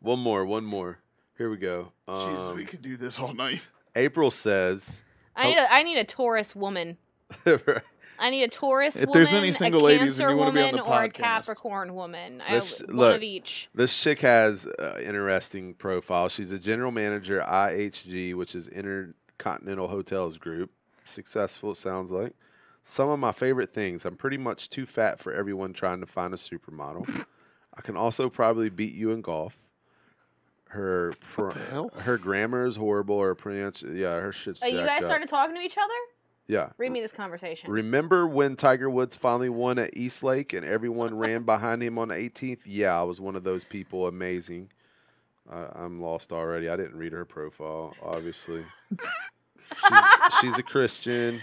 One more. Here we go. Jesus, we could do this all night. April says, I need a Taurus woman. I need a Taurus If woman, there's any single a ladies and Cancer you wanna be on woman, the or a podcast. Capricorn woman. One Look, of each. this chick has an interesting profile. She's a general manager at IHG, which is Intercontinental Hotels Group. Successful, it sounds like. Some of my favorite things. I'm pretty much too fat for everyone trying to find a supermodel. I can also probably beat you in golf. Her What the hell? her grammar is horrible. Her her shit's You jacked guys up. started talking to each other? Yeah. Read me this conversation. Remember when Tiger Woods finally won at East Lake and everyone ran behind him on the 18th? Yeah, I was one of those people. Amazing. I'm lost already. I didn't read her profile, obviously. She's a Christian.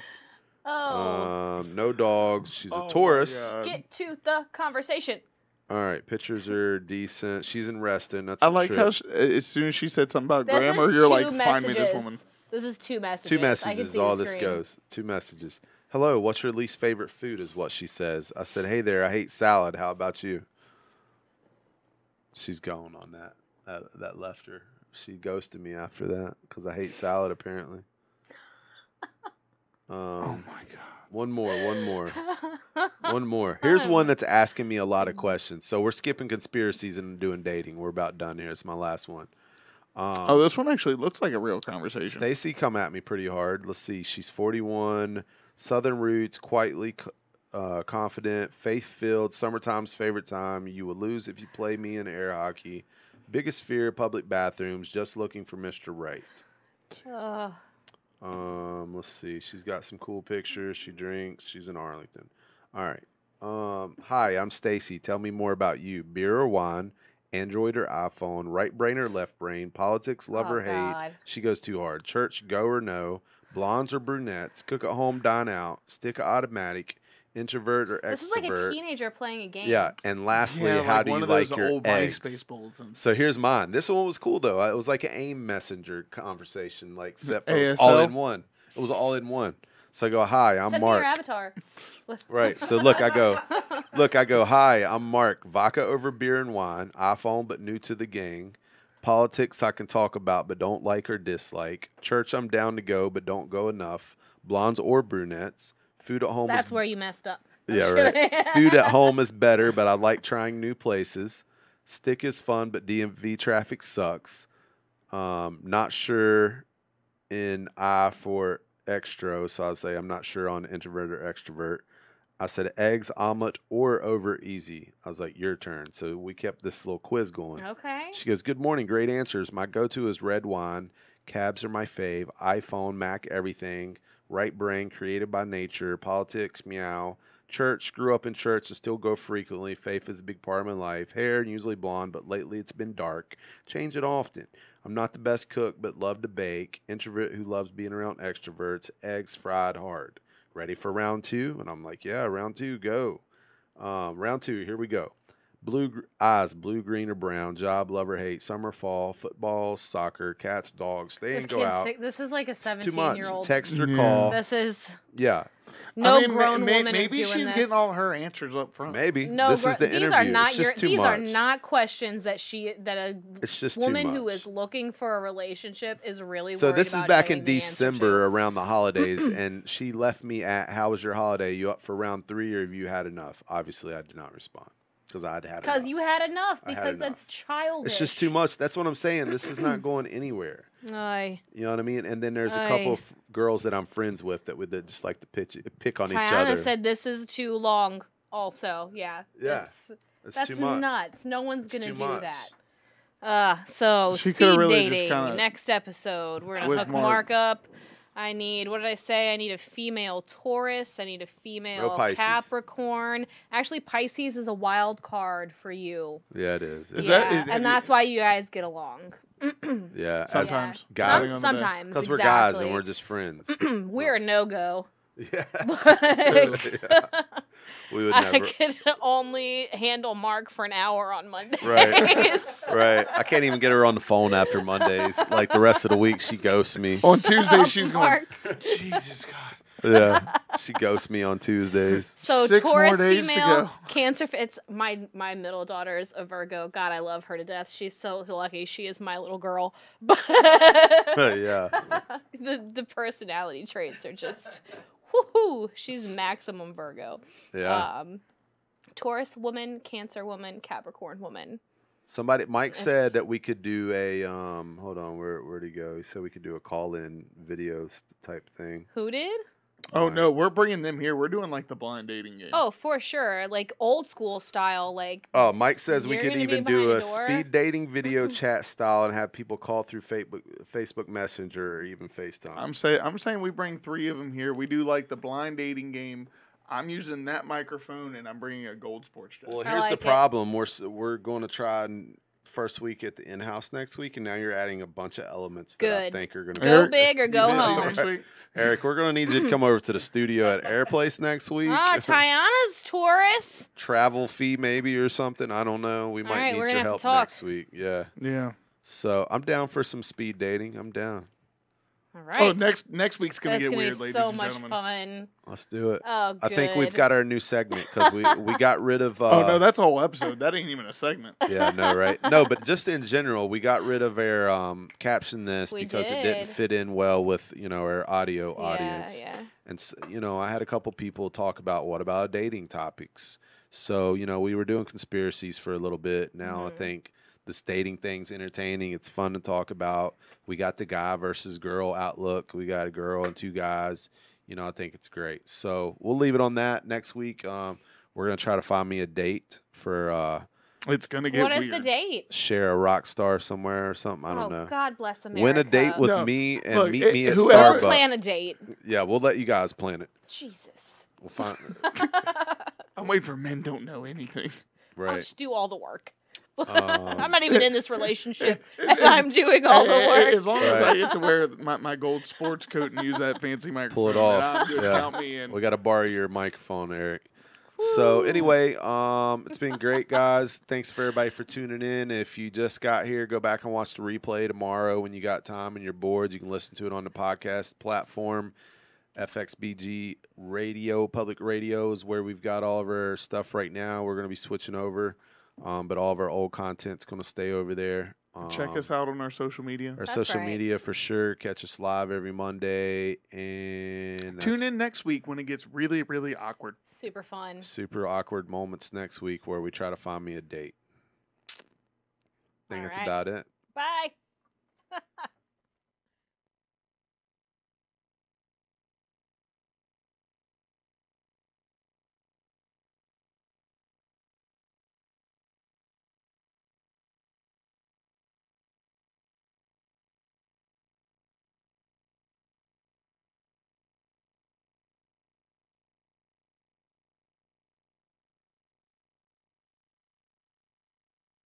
Oh. No dogs. She's Oh a my Taurus. God. Get to the conversation. All right, pictures are decent. She's in Reston. That's I a like trip. how as soon as she said something about This grammar, is you're like, two find me this messages. woman. This is two messages. Two I can messages, see all the this screen. goes. Two messages. Hello, what's your least favorite food is what she says. I said, hey there, I hate salad. How about you? She's gone on that. That left her. She ghosted me after that because I hate salad, apparently. Oh my God. One more. Here's one that's asking me a lot of questions. So we're skipping conspiracies and doing dating. We're about done here. It's my last one. This one actually looks like a real conversation. Stacy come at me pretty hard. Let's see. She's 41, Southern roots, quietly confident, faith-filled, summertime's favorite time. You will lose if you play me in air hockey. Biggest fear, public bathrooms. Just looking for Mr. Right. Let's see. She's got some cool pictures. She drinks. She's in Arlington. All right. Hi, I'm Stacy. Tell me more about you. Beer or wine? Android or iPhone? Right brain or left brain? Politics, love or hate? God. She goes too hard. Church, go or no? Blondes or brunettes? Cook at home, dine out? Stick or automatic? Introvert or extrovert? This is like a teenager playing a game. Yeah. And lastly, Yeah, how like do one you of like those your old eggs? MySpace bulletins. So here's mine. This one was cool though. It was like an AIM messenger conversation, like except for it was ASL? all in one. It was all in one. So I go, hi, I'm Send Mark. me your avatar. Right. So look, I go, hi, I'm Mark. Vodka over beer and wine. iPhone, but new to the gang. Politics I can talk about, but don't like or dislike. Church I'm down to go, but don't go enough. Blondes or brunettes. Food at home. That's where you messed up. I'm Yeah, just right. kidding. Food at home is better, but I like trying new places. Stick is fun, but DMV traffic sucks. Not sure in I for extro, so I'll say I'm not sure on introvert or extrovert. I said eggs, omelet, or over easy. I was like, your turn. So we kept this little quiz going. Okay. She goes, good morning, great answers. My go-to is red wine. Cabs are my fave. iPhone, Mac, everything. Right brain, created by nature. Politics, meow. Church, grew up in church and still go frequently. Faith is a big part of my life. Hair, usually blonde, but lately it's been dark. Change it often. I'm not the best cook, but love to bake. Introvert who loves being around extroverts. Eggs fried hard. Ready for round two? And I'm like, yeah, round two, go. Round two, here we go. Eyes, blue, green, or brown. Job, love or hate. Summer, fall. Football, soccer. Cats, dogs. Stay and go out. This is like a It's too much. 17-year-old. Text or Yeah. call. This is Yeah, no I mean, grown woman maybe is doing she's this. getting all her answers up front. maybe. No, this is the these interview. are not it's your. just too These much. are not questions that a It's just woman too much. who is looking for a relationship is really. So worried this is about back getting in the answer December to. around the holidays, and she left me at, how was your holiday? You up for round 3 or have you had enough? Obviously, I did not respond because I'd had enough. Because you had enough. I had Because enough. that's childish. It's just too much. That's what I'm saying. This is not going anywhere. Aye. You know what I mean? And then there's a Aye. couple of girls that I'm friends with that would just like to pick on each Tiana other. said this is too long. Also, yeah. Yeah, That's too much. nuts. No one's It's gonna too do much. that. So She speed coulda really just dating. kinda- Next episode, we're gonna With hook Mark. Mark up. I need, what did I say? I need a female Taurus. I need a female Pisces. Capricorn. Actually, Pisces is a wild card for you. Yeah, it is. And that's why you guys get along. Yeah. Sometimes. Guys. Sometimes. Because exactly. we're guys and we're just friends. We're a no-go. Yeah. But We would I never. could only handle Mark for an hour on Mondays. Right. Right. I can't even get her on the phone after Mondays. Like the rest of the week, she ghosts me. On Tuesday, she's going, Mark. Jesus God. Yeah. She ghosts me on Tuesdays. So 6 more Taurus days to female, go. Cancer. It's my middle daughter's a Virgo. God, I love her to death. She's so lucky. She is my little girl. But Yeah. the personality traits are just, woohoo. She's maximum Virgo. Yeah. Taurus woman, Cancer woman, Capricorn woman. Mike said that we could do a hold on, where'd he go? He said we could do a call-in video type thing. Who did? Oh, no, we're bringing them here. We're doing like the blind dating game. Oh, for sure. Like old school style. Like. Oh, Mike says we You're could gonna be even do a behind the door? speed dating video chat style and have people call through Facebook Messenger or even FaceTime. I'm saying we bring 3 of them here. We do like the blind dating game. I'm using that microphone and I'm bringing a Gold Sports jacket. Well, I here's like the it. problem. We're going to try first week at the in-house next week, and now you're adding a bunch of elements that I Good. think are going to Go Eric, big or You go busy home. next week? Eric, we're going to need you to come over to the studio at Airplace next week. Tiana's Taurus. Travel fee maybe or something. I don't know. We might right, need we're your gonna have help to talk. next week. Yeah. Yeah. So I'm down for some speed dating. I'm down. All right. Oh, next week's going to That's get gonna weird, be ladies so and much gentlemen. fun. Let's do it. Oh, good. I think we've got our new segment because we got rid of. Oh, no, that's a whole episode. That ain't even a segment. Yeah, no, right? No, but just in general, we got rid of our caption this We because it didn't did. fit in well with our audio audience. Yeah. And I had a couple people talk about what about dating topics. So we were doing conspiracies for a little bit. Now I Mhm. think this dating thing's entertaining. It's fun to talk about. We got the guy versus girl outlook. We got a girl and 2 guys. I think it's great. So we'll leave it on that. Next week, we're gonna try to find me a date for It's going to get What weird. is the date? share a rock star somewhere or something. I don't know. God bless America. Win a date with No, me and look, meet me at whoever- Starbucks. Plan a date. Yeah, we'll let you guys plan it. Jesus. We'll find I'm waiting for men don't know anything. I'll right. just do all the work. Um, I'm not even in this relationship, and I'm doing all the work. As long as I Right. get to wear my gold sports coat and use that fancy microphone, Pull it then off. I'm good. Yeah. Count me in. We got to borrow your microphone, Eric. So anyway, it's been great, guys. Thanks for everybody for tuning in. If you just got here, go back and watch the replay tomorrow when you got time and you're bored. You can listen to it on the podcast platform. FXBG Radio, public radio is where we've got all of our stuff right now. We're going to be switching over, but all of our old content's going to stay over there. Check us out on our social media. Our That's social right. media for sure. Catch us live every Monday. And Tune that's in next week when it gets really, really awkward. Super fun. super awkward moments next week where we try to find me a date. I think All that's right. about it. Bye.